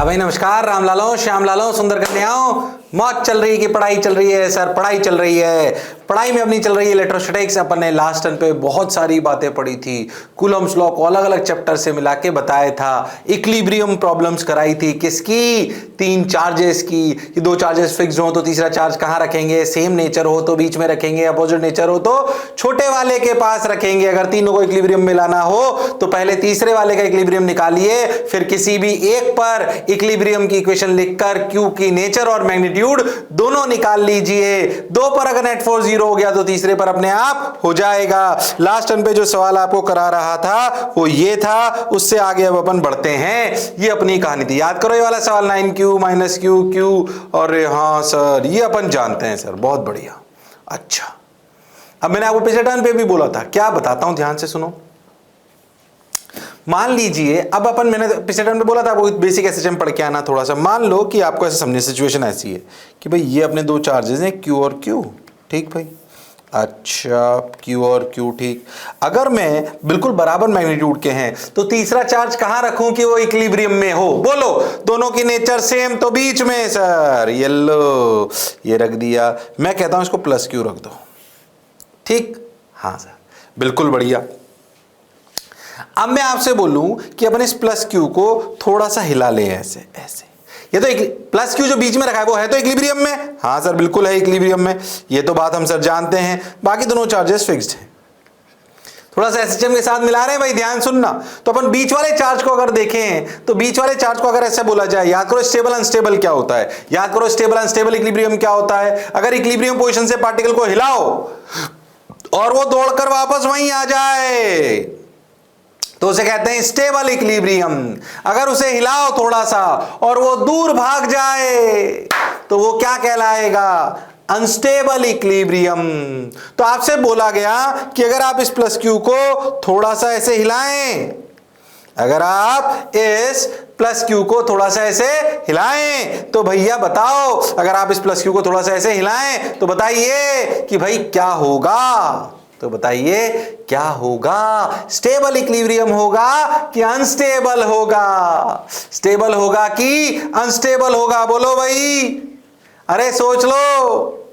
हाँ भाई नमस्कार, राम लालो, श्याम लालो, सुंदर कन्याओं, मौज चल रही है कि पढ़ाई चल रही है? सर पढ़ाई चल रही है, पढ़ाई में अपनी चल रही है इलेक्ट्रोस्टैटिक्स। अपन ने लास्ट टर्न पे बहुत सारी बातें पढ़ी थी, कूलम्स लॉ को अलग अलग चैप्टर से मिला के बताया था, इक्विलिब्रियम प्रॉब्लम्स कराई थी, किसकी? तीन चार्जेस की, कि दो चार्जेस फिक्स हो तो तीसरा चार्ज कहाँ रखेंगे, सेम नेचर हो तो बीच में रखेंगे, अपोजिट नेचर हो तो छोटे वाले के पास रखेंगे। अगर तीनों को इक्विलिब्रियम में लाना हो तो पहले तीसरे वाले का इक्विलिब्रियम निकालिए, फिर किसी भी एक पर इक्विलिब्रियम की इक्वेशन लिखकर क्यू की नेचर और मैग्नीट्यूड दोनों निकाल लीजिए। दो पर अगर नेट फोर्स 0 हो गया तो तीसरे पर अपने आप हो जाएगा। लास्ट टर्न पे जो सवाल आपको करा रहा था वो ये था, उससे आगे अब अपन बढ़ते हैं। ये अपनी कहानी थी, याद करो ये वाला सवाल 9q माइनस क्यू। और हाँ सर ये अपन जानते हैं सर, बहुत बढ़िया। अच्छा अब मैंने आपको पिछले टर्न पे भी बोला था, क्या बताता हूं ध्यान से सुनो। मान लीजिए अब अपन, मैंने पिछले टर्म में बोला था आपको बेसिक एसएचएम पढ़ के आना थोड़ा सा। मान लो कि आपको ऐसे समझे, सिचुएशन ऐसी है कि भाई ये अपने दो चार्जेस हैं Q और Q, ठीक भाई। अच्छा Q और Q, ठीक। अगर मैं बिल्कुल बराबर मैग्नीट्यूड के हैं तो तीसरा चार्ज कहां रखूं कि वो इक्विलिब्रियम में हो? बोलो, दोनों की नेचर सेम तो बीच में सर, ये लो ये रख दिया। मैं कहता हूं इसको प्लस Q रख दो, ठीक। हाँ सर बिल्कुल बढ़िया। अब मैं आपसे बोलूं कि अपन इस प्लस क्यू को थोड़ा सा हिला ले, ऐसे ऐसे। ये तो प्लस क्यू जो बीच में रखा है वो है तो इक्विलिब्रियम में। हाँ सर बिल्कुल है इक्विलिब्रियम में, ये तो बात हम सर जानते हैं। बाकी दोनों चार्जेस फिक्स्ड हैं। थोड़ा सा एसएचएम के साथ मिला रहे हैं भाई, ध्यान सुनना। तो अपन बीच वाले चार्ज को अगर देखें तो बीच वाले चार्ज को अगर ऐसे बोला जाए, याद करो स्टेबल अनस्टेबल क्या होता है, याद करो स्टेबल अनस्टेबल इक्विलिब्रियम क्या होता है। अगर इक्विलिब्रियम पोजीशन से पार्टिकल को हिलाओ और वो दौड़कर वापस वहीं आ जाए तो उसे कहते हैं स्टेबल इक्विलिब्रियम। अगर उसे हिलाओ थोड़ा सा और वो दूर भाग जाए तो वो क्या कहलाएगा? Unstable equilibrium. तो आपसे बोला गया कि अगर आप इस प्लस क्यू को थोड़ा सा ऐसे हिलाएं, अगर आप इस प्लस क्यू को थोड़ा सा ऐसे हिलाएं तो भैया बताओ, अगर आप इस प्लस क्यू को थोड़ा सा ऐसे हिलाएं तो बताइए कि भाई क्या होगा? तो बताइए क्या होगा? स्टेबल इक्विलिब्रियम होगा कि अनस्टेबल होगा? स्टेबल होगा कि अनस्टेबल होगा? बोलो भाई, अरे सोच लो,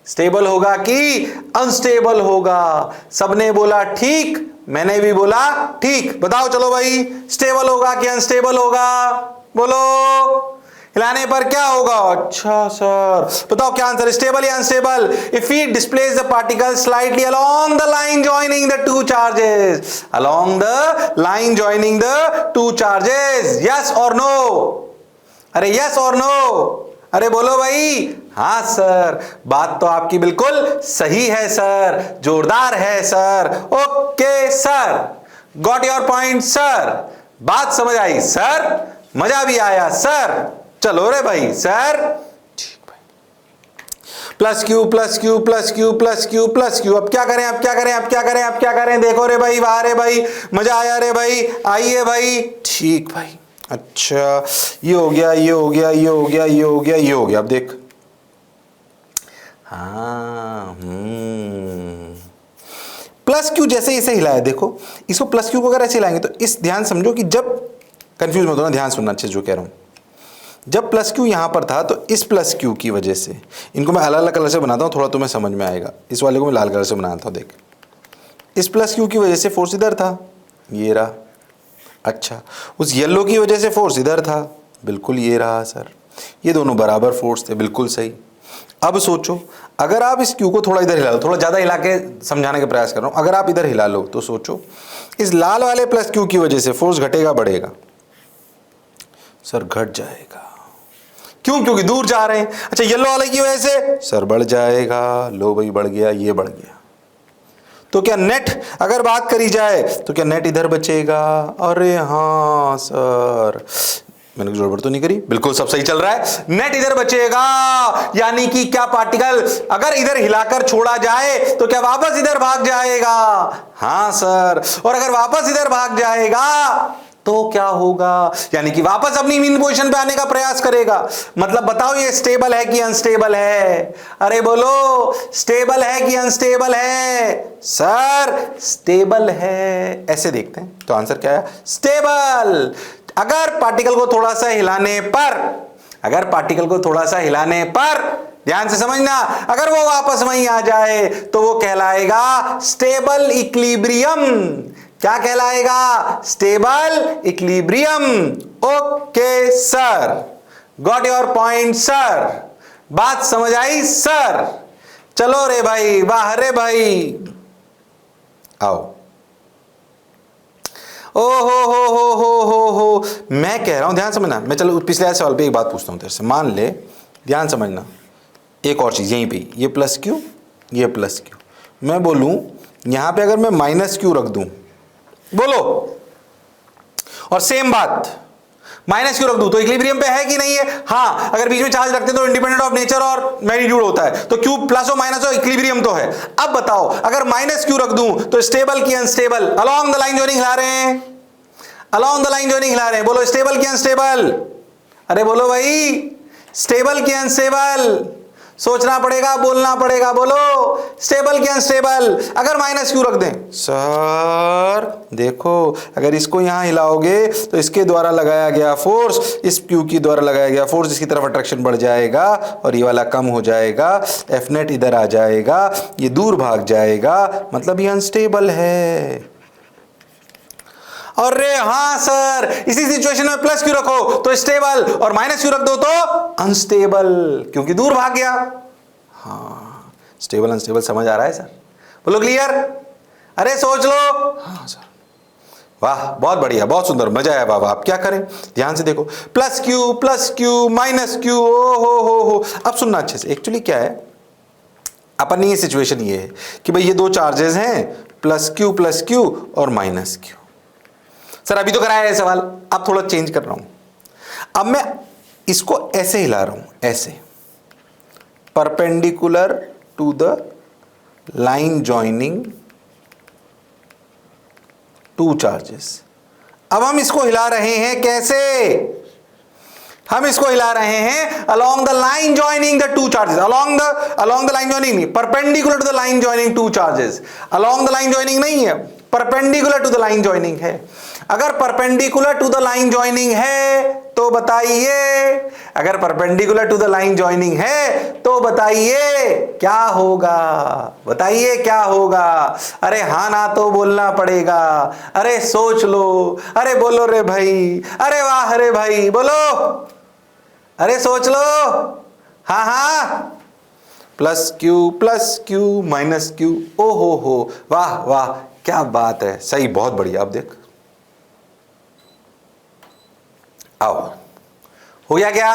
स्टेबल होगा कि अनस्टेबल होगा? सबने बोला ठीक, मैंने भी बोला ठीक। बताओ चलो भाई, स्टेबल होगा कि अनस्टेबल होगा? बोलो, हिलाने पर क्या होगा? अच्छा सर बताओ क्या आंसर, स्टेबल या unstable? If we displace the particle slightly along the line joining the two charges, along the line joining the two charges, yes और नो? अरे यस और नो, अरे बोलो भाई। हाँ सर, बात तो आपकी बिल्कुल सही है सर, जोरदार है sir. Okay sir, got your point sir, बात समझ आई सर, मजा भी आया सर। चलो रे भाई सर, ठीक भाई। Plus Q plus Q plus Q plus Q plus Q. अब क्या करें, अब क्या करें, अब क्या करें, अब क्या करें? देखो रे भाई, वाह रे भाई, मजा आया रे भाई, आइए भाई, ठीक भाई। अच्छा ये हो गया, ये हो गया, ये हो गया, ये हो गया, ये हो गया। अब देख, हाँ प्लस क्यू जैसे इसे हिलाया, देखो इसको प्लस क्यू को अगर ऐसे हिलाएंगे तो इस, ध्यान समझो कि जब कंफ्यूज मत होना, ध्यान सुनना अच्छे जो कह रहा हूं। जब प्लस क्यू यहां पर था तो इस प्लस क्यू की वजह से, इनको मैं अलग अलग कलर से बनाता हूं, थोड़ा तुम्हें समझ में आएगा। इस वाले को मैं लाल कलर से बनाता हूं, देख इस प्लस क्यू की वजह से फोर्स इधर था, ये रहा। अच्छा उस येलो की वजह से फोर्स इधर था, बिल्कुल ये रहा सर। ये दोनों बराबर फोर्स थे, बिल्कुल सही। अब सोचो, अगर आप इस क्यू को थोड़ा इधर हिला लो, थोड़ा ज़्यादा हिला के समझाने का प्रयास कर रहा हूँ। अगर आप इधर हिला लो तो सोचो इस लाल वाले प्लस क्यू की वजह से फोर्स घटेगा बढ़ेगा? सर घट जाएगा। क्यों? क्योंकि दूर जा रहे हैं। अच्छा येलो वाले की वजह से सर बढ़ जाएगा। लो भाई बढ़ गया, ये बढ़ गया। तो क्या नेट अगर बात करी जाए तो क्या नेट इधर बचेगा? अरे हाँ सर, मैंने गड़बड़ तो नहीं करी, बिल्कुल सब सही चल रहा है। नेट इधर बचेगा, यानी कि क्या पार्टिकल अगर इधर हिलाकर छोड़ा जाए तो क्या वापस इधर भाग जाएगा? हाँ सर, और अगर वापस इधर भाग जाएगा तो क्या होगा? यानी कि वापस अपनी मीन पोजीशन पे आने का प्रयास करेगा। मतलब बताओ ये स्टेबल है कि अनस्टेबल है? अरे बोलो, स्टेबल है कि अनस्टेबल है? सर स्टेबल है। ऐसे देखते हैं तो आंसर क्या है? स्टेबल। अगर पार्टिकल को थोड़ा सा हिलाने पर, अगर पार्टिकल को थोड़ा सा हिलाने पर, ध्यान से समझना, अगर वो वापस वहीं आ जाए तो वो कहलाएगा स्टेबल इक्विलिब्रियम। क्या कहलाएगा? Stable equilibrium. Okay sir, got your point sir, बात समझ आई सर? चलो रे भाई, वाह रे भाई, आओ। ओ हो, मैं कह रहा हूं ध्यान समझना। मैं चलो पिछले सवाल पे एक बात पूछता हूं तेरे से। मान ले, ध्यान समझना, एक और चीज यहीं पे, ये प्लस क्यू, ये प्लस क्यू, मैं बोलूं यहां पे अगर मैं माइनस क्यू रख दूं, बोलो, और सेम बात माइनस क्यू रख दूं तो इक्विलिब्रियम पे है कि नहीं है? हाँ, अगर बीच में चार्ज रखते तो इंडिपेंडेंट ऑफ नेचर और मैग्नीट्यूड होता है, तो क्यू प्लस हो माइनस हो इक्विलिब्रियम तो है। अब बताओ, अगर माइनस क्यू रख दूं तो स्टेबल की unstable, along the line joining हिला रहे हैं, अलोंग द लाइन जॉइनिंग हिला रहे हैं, बोलो स्टेबल की अनस्टेबल, अरे बोलो भाई, स्टेबल की अनस्टेबल, सोचना पड़ेगा, बोलना पड़ेगा, बोलो स्टेबल की अनस्टेबल। अगर माइनस क्यू रख दें, सर देखो अगर इसको यहां हिलाओगे तो इसके द्वारा लगाया गया फोर्स इस क्यू की द्वारा लगाया गया फोर्स, इसकी तरफ अट्रैक्शन बढ़ जाएगा और ये वाला कम हो जाएगा, एफ नेट इधर आ जाएगा, ये दूर भाग जाएगा, मतलब ये अनस्टेबल है। अरे हाँ सर, इसी सिचुएशन में प्लस क्यू रखो तो स्टेबल और माइनस क्यू रख दो तो अनस्टेबल, क्योंकि दूर भाग गया। हाँ, स्टेबल अनस्टेबल समझ आ रहा है सर? बोलो क्लियर? अरे सोच लो। हाँ सर, वाह बहुत बढ़िया, बहुत सुंदर, मजा आया बाबा। आप क्या करें, ध्यान से देखो, प्लस क्यू माइनस क्यू, ओ हो। अब सुनना अच्छे से, एक्चुअली क्या है अपन, ये सिचुएशन ये है कि भाई ये दो चार्जेस हैं, प्लस क्यू और माइनस क्यू। सर अभी तो कराया है सवाल, अब थोड़ा चेंज कर रहा हूं। अब मैं इसको ऐसे हिला रहा हूं, ऐसे, perpendicular to the line joining two charges. अब हम इसको हिला रहे हैं कैसे? हम इसको हिला रहे हैं along the line joining the two charges, along the line joining नहीं, perpendicular to the line joining two charges। along the line joining नहीं है, perpendicular to the line joining है। अगर perpendicular to the line joining है तो बताइए, अगर perpendicular to the line joining है तो बताइए क्या होगा? बताइए क्या होगा? अरे हाँ ना तो बोलना पड़ेगा, अरे सोच लो, अरे बोलो रे भाई, अरे वाह रे भाई, बोलो, अरे सोच लो। हाँ हाँ, प्लस क्यू माइनस क्यू, ओ हो, वाह वाह, क्या बात है, सही, बहुत बढ़िया। अब देख, आओ, हो गया क्या?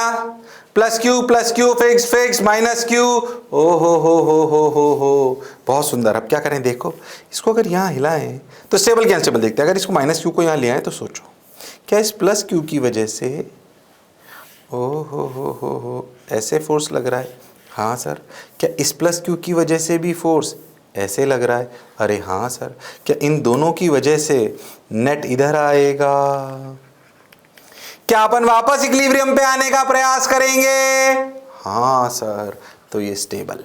Plus q fix minus q, ओ हो, बहुत सुंदर। अब क्या करें, देखो इसको अगर यहां हिलाएं तो स्टेबल क्या अनस्टेबल देखते हैं। अगर इसको माइनस क्यू को यहां ले आए तो सोचो, क्या इस प्लस क्यू की वजह से ओ हो ऐसे फोर्स लग रहा है? हाँ सर। क्या इस प्लस क्यू की वजह से भी फोर्स ऐसे लग रहा है? अरे हाँ सर। क्या इन दोनों की वजह से नेट इधर आएगा? क्या अपन वापस इक्विलिब्रियम पे आने का प्रयास करेंगे? हाँ सर। तो ये स्टेबल,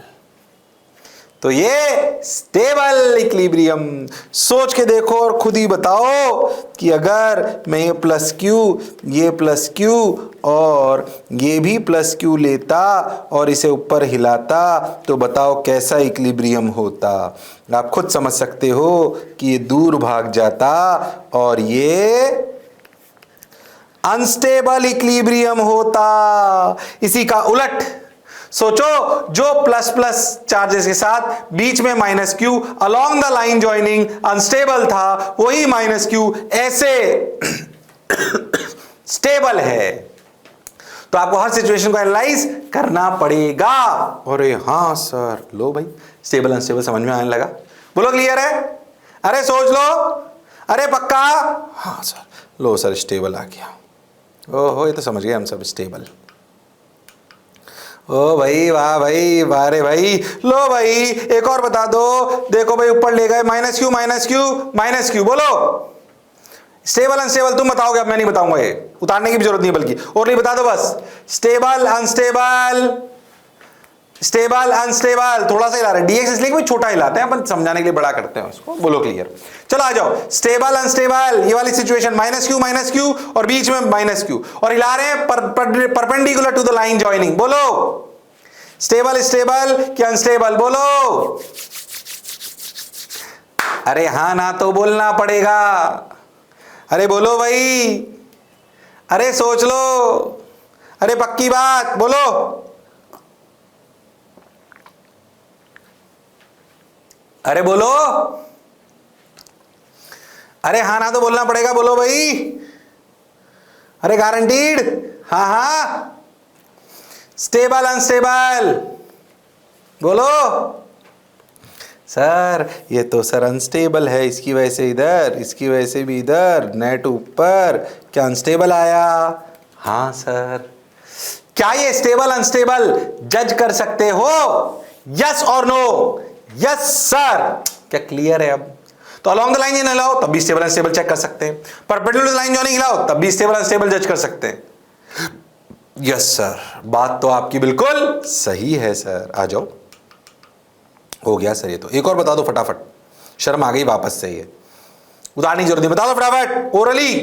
तो ये स्टेबल इक्विलिब्रियम। सोच के देखो और खुद ही बताओ कि अगर मैं ये प्लस क्यू और ये भी प्लस क्यू लेता और इसे ऊपर हिलाता तो बताओ कैसा इक्विलिब्रियम होता। आप खुद समझ सकते हो कि ये दूर भाग जाता और ये अनस्टेबल इक्विलिब्रियम होता। इसी का उलट सोचो, जो प्लस प्लस चार्जेस के साथ बीच में minus Q along the line joining unstable था, वही माइनस क्यू ऐसे स्टेबल है। तो आपको हर सिचुएशन को एनालाइज करना पड़ेगा। अरे हाँ सर, लो भाई, स्टेबल अनस्टेबल समझ में आने लगा। बोलो क्लियर है? अरे सोच लो, अरे पक्का? हाँ सर। लो सर, स्टेबल आ गया। ओहो, ये तो समझ गए हम सब, स्टेबल। ओ भाई, वाह भाई, वाह रे भाई। लो भाई, एक और बता दो। देखो भाई, ऊपर ले गए माइनस क्यू, बोलो स्टेबल अनस्टेबल तुम बताओगे, अब मैं नहीं बताऊंगा। ये उतारने की भी जरूरत नहीं, बल्कि और नहीं, बता दो बस। स्टेबल अनस्टेबल, स्टेबल अनस्टेबल, थोड़ा सा हिला रहे हैं, डीएक्स इसलिए कि छोटा हिलाते हैं अपन, समझाने के लिए बड़ा करते हैं उसको। बोलो क्लियर। चलो आ जाओ, स्टेबल अनस्टेबल, ये वाली सिचुएशन माइनस क्यू और बीच में माइनस क्यू, और हिला रहे हैं perpendicular to the line joining. बोलो स्टेबल स्टेबल कि अनस्टेबल, बोलो। अरे हाँ ना तो बोलना पड़ेगा, अरे बोलो भाई, अरे सोच लो, अरे पक्की बात बोलो। अरे बोलो, अरे हाँ ना तो बोलना पड़ेगा, बोलो भाई, अरे गारंटीड, हाँ हाँ। स्टेबल अनस्टेबल, बोलो। सर ये तो सर अनस्टेबल है, इसकी वजह से इधर, इसकी वजह से भी इधर, नेट ऊपर, क्या अनस्टेबल आया? हाँ सर। क्या ये स्टेबल अनस्टेबल जज कर सकते हो? यस और नो? Yes sir. क्या क्लियर है अब? तो अलोंग द लाइन ये हिलाओ तब भी स्टेबल अनस्टेबल चेक कर सकते हैं, परपेंडिकुलर लाइन जो नहीं हिलाओ तब भी स्टेबल अनस्टेबल जज कर सकते हैं। यस सर, बात तो आपकी बिल्कुल सही है सर। आ जाओ, हो गया सर ये तो। एक और बता दो फटाफट, शर्म आ गई वापस से, ये उतारने की जरूरत नहीं, बता दो फटाफट ओरली।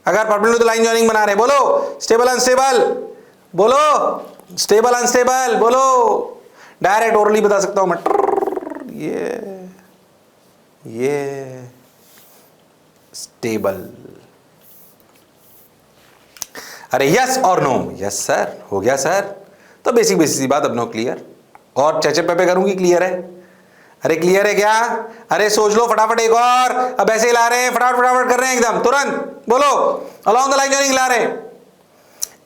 अगर परपेंडिकुलर लाइन जॉइनिंग बना रहे, बोलो स्टेबल अनस्टेबल, बोलो स्टेबल अनस्टेबल, बोलो। डायरेक्ट ओरली बता सकता हूं मैं, ये स्टेबल। अरे यस और नो? यस सर, हो गया सर। तो बेसिक बेसिक सी बात, अपनो क्लियर। और चेचे पे करूंगी, क्लियर है? अरे क्लियर है क्या? अरे सोच लो फटाफट एक और। अब ऐसे हिला रहे हैं, फटाफट फटाफट कर रहे हैं एकदम तुरंत, बोलो। अलोंग द लाइन जो नहीं हिला रहे,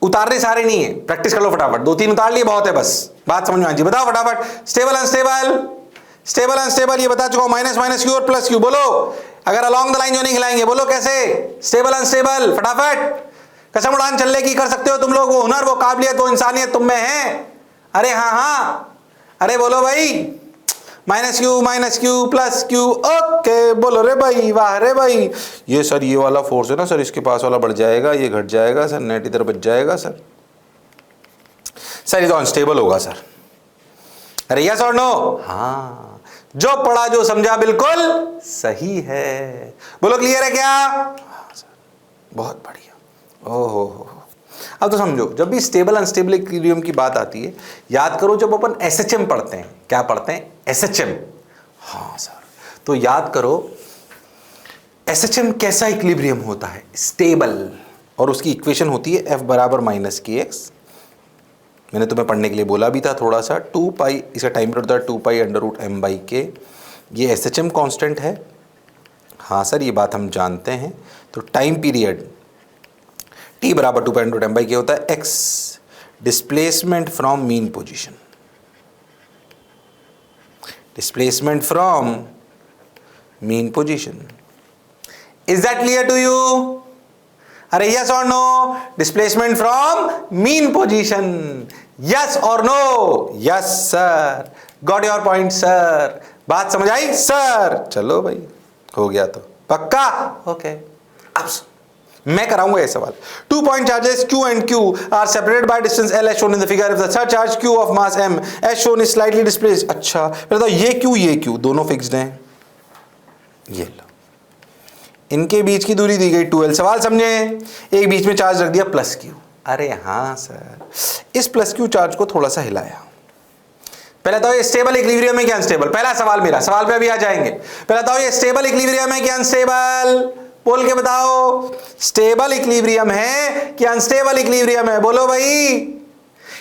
उतारने सारे नहीं है, प्रैक्टिस कर लो फटाफट, 2-3 उतार लिए बहुत है बस, बात समझ में आ जी। बताओ फटाफट, स्टेबल अनस्टेबल, स्टेबल अनस्टेबल ये बता चुका हूं, माइनस माइनस क्यू और प्लस क्यू, बोलो। अगर अलोंग द लाइन जो नहीं हिलाएंगे, बोलो कैसे? स्टेबल अनस्टेबल, फटाफट। कसम उड़ान चलने की कर सकते हो तुम लोग, वो हुनर, वो काबिलियत, वो इंसानियत तुम में है। अरे हाँ हाँ, अरे बोलो भाई, minus Q plus Q, okay, बोलो रे भाई, वाह रे भाई। ये सर ये वाला फोर्स है ना सर, इसके पास वाला बढ़ जाएगा, ये घट जाएगा सर, नेट इधर बच जाएगा सर। सर ये तो अनस्टेबल होगा सर। अरे यस और नो? हाँ, जो पढ़ा जो समझा बिल्कुल सही है। बोलो क्लियर है क्या? हाँ सर, बहुत बढ़िया। ओहो, अब तो समझो, जब भी स्टेबल अनस्टेबल इक्विलिब्रियम की बात आती है, याद करो जब अपन एसएचएम पढ़ते हैं, क्या पढ़ते हैं? एसएचएम। हाँ सर, तो याद करो एसएचएम कैसा इक्विलिब्रियम होता है? स्टेबल। और उसकी इक्वेशन होती है F बराबर माइनस के एक्स। मैंने तुम्हें पढ़ने के लिए बोला भी था थोड़ा सा, 2 पाई, इसका टाइम पीरियड होता है 2 pi under root m by k. ये एसएचएम कांस्टेंट है। हाँ सर, ये बात हम जानते हैं। तो टाइम पीरियड t बराबर 2 pi under root m by k होता है x, displacement from mean position, displacement from mean position. Is that clear to you? अरे यस और no? Displacement from mean position, yes और no? Yes sir, got your point sir, बात समझ आई sir? चलो भाई, हो गया तो पक्का? ओके। अब मैं कराऊंगा ये सवाल। 2 point charges Q and Q are separated by distance L as shown in the figure. If the third charge Q of mass M as shown is slightly displaced, अच्छा फिर तो ये Q दोनों फिक्स्ड हैं। ये लो, इनके बीच की दूरी दी गई 2L। सवाल समझे? एक बीच में चार्ज रख दिया प्लस Q। अरे हाँ सर, इस प्लस Q चार्ज को थोड़ा सा हिलाया। पहले तो ये स्टेबल इक्विलिब्रियम है क्या अनस्टेबल? पहला सवाल मेरा, सवाल पे अभी आ जाएंगे। पहले तो ये स्टेबल इक्विलिब्रियम है क्या अनस्टेबल? बोल के बताओ, स्टेबल इक्विलिब्रियम है कि अनस्टेबल इक्विलिब्रियम है? बोलो भाई,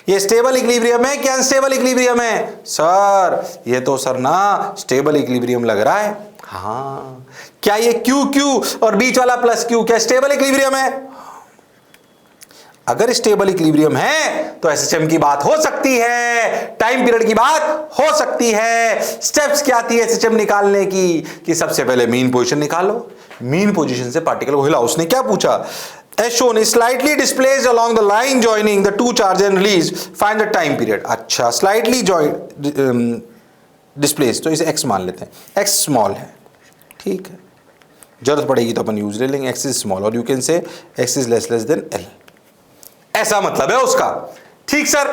ये स्टेबल इक्विलिब्रियम है कि अनस्टेबल इक्विलिब्रियम है? सर ये तो सर ना स्टेबल इक्विलिब्रियम लग रहा है। हाँ, क्या ये क्यू क्यू और बीच वाला प्लस क्यू क्या स्टेबल इक्विलिब्रियम है? अगर स्टेबल इक्विलिब्रियम है तो एसएचएम की बात हो सकती है, टाइम पीरियड की बात हो सकती है। स्टेप्स क्या आती है एसएचएम निकालने की? कि सबसे पहले मीन पोजीशन निकालो, मीन पोजीशन से पार्टिकल को हिलाओ। उसने क्या पूछा? As shown is slightly displaced along the line joining the two charges and release, find the time period। अच्छा, slightly displaced, तो इसे x मान लेते हैं, x स्मॉल है, ठीक है, जरूरत पड़ेगी तो अपन यूज ले लेंगे। x इज स्मॉल और you can say x is less than l, ऐसा मतलब है उसका। ठीक सर,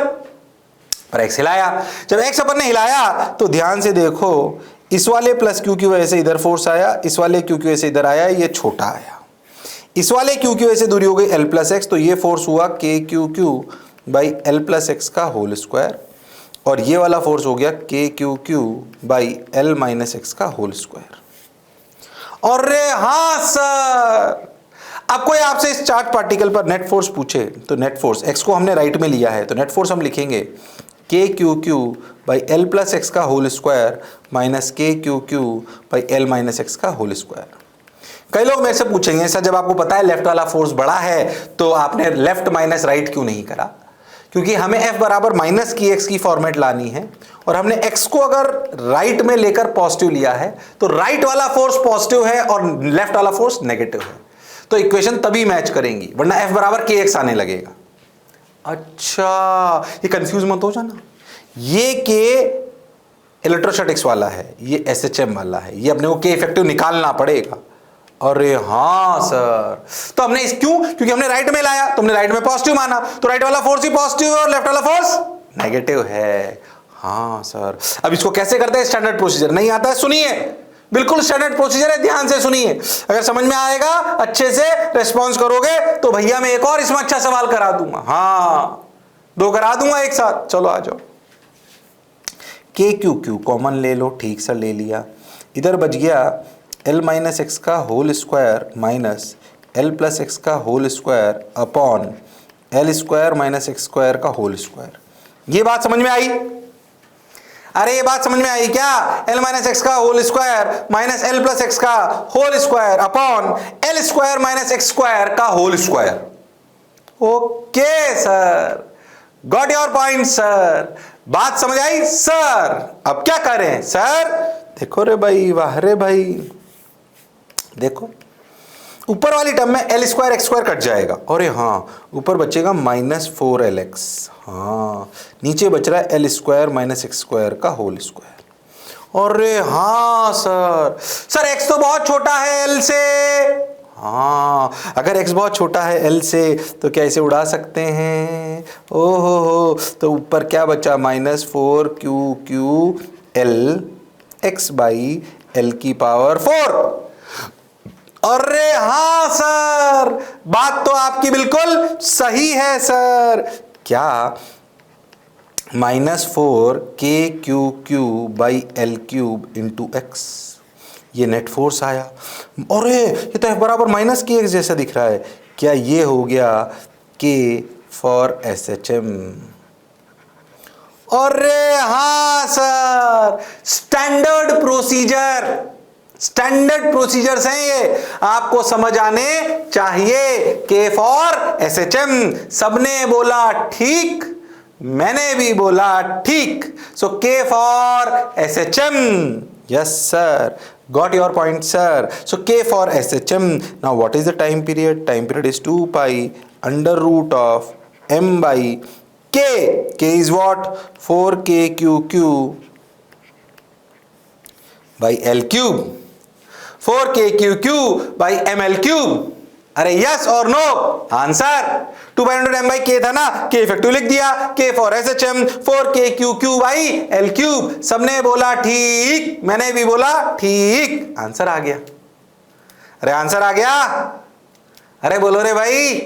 और x हिलाया। जब x अपन ने हिलाया तो ध्यान से देखो, इस वाले प्लस क्यू की वजह से इधर फोर्स आया, इस वाले क्यू की वजह से इधर आया, ये छोटा आया। इस वाले क्यू की वजह से दूरी हो गई l प्लस एक्स, तो ये फोर्स हुआ के q q by L plus x का होल स्क्वायर, और ये वाला फोर्स हो गया के q q by L minus x का होल स्क्वायर। और रे हाँ सर, अब कोई आपसे इस चार्ज पार्टिकल पर नेट फोर्स पूछे तो नेट फोर्स, एक्स को हमने राइट में लिया है तो नेट फोर्स हम लिखेंगे के q q by L plus x का होल स्क्वायर माइनस के q q by L minus x का होल स्क्वायर। कई लोग मेरे से पूछेंगे सर जब आपको पता है लेफ्ट वाला फोर्स बड़ा है तो आपने लेफ्ट माइनस राइट क्यों नहीं करा? क्योंकि हमें f बराबर माइनस की एक्स की फॉर्मेट लानी है, और हमने x को अगर राइट में लेकर पॉजिटिव लिया है तो राइट वाला फोर्स पॉजिटिव है और लेफ्ट वाला फोर्स नेगेटिव है, तो इक्वेशन तभी मैच करेंगी, वरना f बराबर के एक्स आने लगेगा। अच्छा, ये कंफ्यूज मत हो जाना, ये के इलेक्ट्रोस्टैटिक्स वाला है, ये SHM वाला है, ये अपने को के इफेक्टिव निकालना पड़ेगा। अरे हाँ सर, तो हमने इस क्यों, क्योंकि हमने राइट में लाया तो हमने राइट में पॉजिटिव माना, तो राइट वाला फोर्स ही पॉजिटिव है और लेफ्ट वाला फोर्स नेगेटिव है। हाँ सर, अब इसको कैसे करते हैं? स्टैंडर्ड प्रोसीजर नहीं आता है, सुनिए, बिल्कुल स्टैंडर्ड प्रोसीजर है, ध्यान से सुनिए, अगर समझ में आएगा अच्छे से रेस्पॉन्स करोगे तो भैया मैं एक और इसमें अच्छा सवाल करा दूंगा। हाँ, 2 करा दूंगा एक साथ, चलो आ जाओ। के क्यू क्यू कॉमन ले लो, ठीक सर ले लिया, इधर बच गया एल माइनस एक्स का whole square minus l plus x का whole square upon l square minus x square का होल स्क्वायर। ये बात समझ में आई? अरे ये बात समझ में आई क्या? एल माइनस एक्स का whole square minus l plus x का whole square upon l square minus x square का whole square. Okay sir, got your point sir, बात समझ आई सर। अब क्या करें सर? देखो रे भाई, वाह रे भाई, देखो ऊपर वाली टर्म में L square x square cut जाएगा, और हाँ ऊपर बचेगा माइनस 4l x, हाँ नीचे बच रहा है L square minus x square का होल स्क्वायर। और हाँ सर x तो बहुत छोटा है l से। हाँ, अगर x बहुत छोटा है l से तो क्या इसे उड़ा सकते हैं? ओहो हो, तो ऊपर क्या बचा? Minus 4q x by L की पावर 4। अरे हाँ सर, बात तो आपकी बिल्कुल सही है सर। क्या? Minus 4k by l cube into x, ये नेट फोर्स आया। अरे ये तो f बराबर माइनस की एक्स जैसा दिख रहा है, क्या ये हो गया k फॉर SHM? अरे हाँ सर, स्टैंडर्ड प्रोसीजर्स हैं ये, आपको समझ आने चाहिए। के फॉर SHM, सबने बोला ठीक, मैंने भी बोला ठीक, सो के for SHM, yes sir, got your point sir. So k for SHM, now what is the time period? Time period is 2 pi under root of m by k. K is what? 4kq by L cube, 4kq by ml cube. अरे yes और no? Answer 2 pi under m by k था ना, k effective लिख दिया, k for SHM 4kq by L cube. सबने बोला ठीक, मैंने भी बोला ठीक, आंसर आ गया। अरे आंसर आ गया, अरे बोलो रे भाई,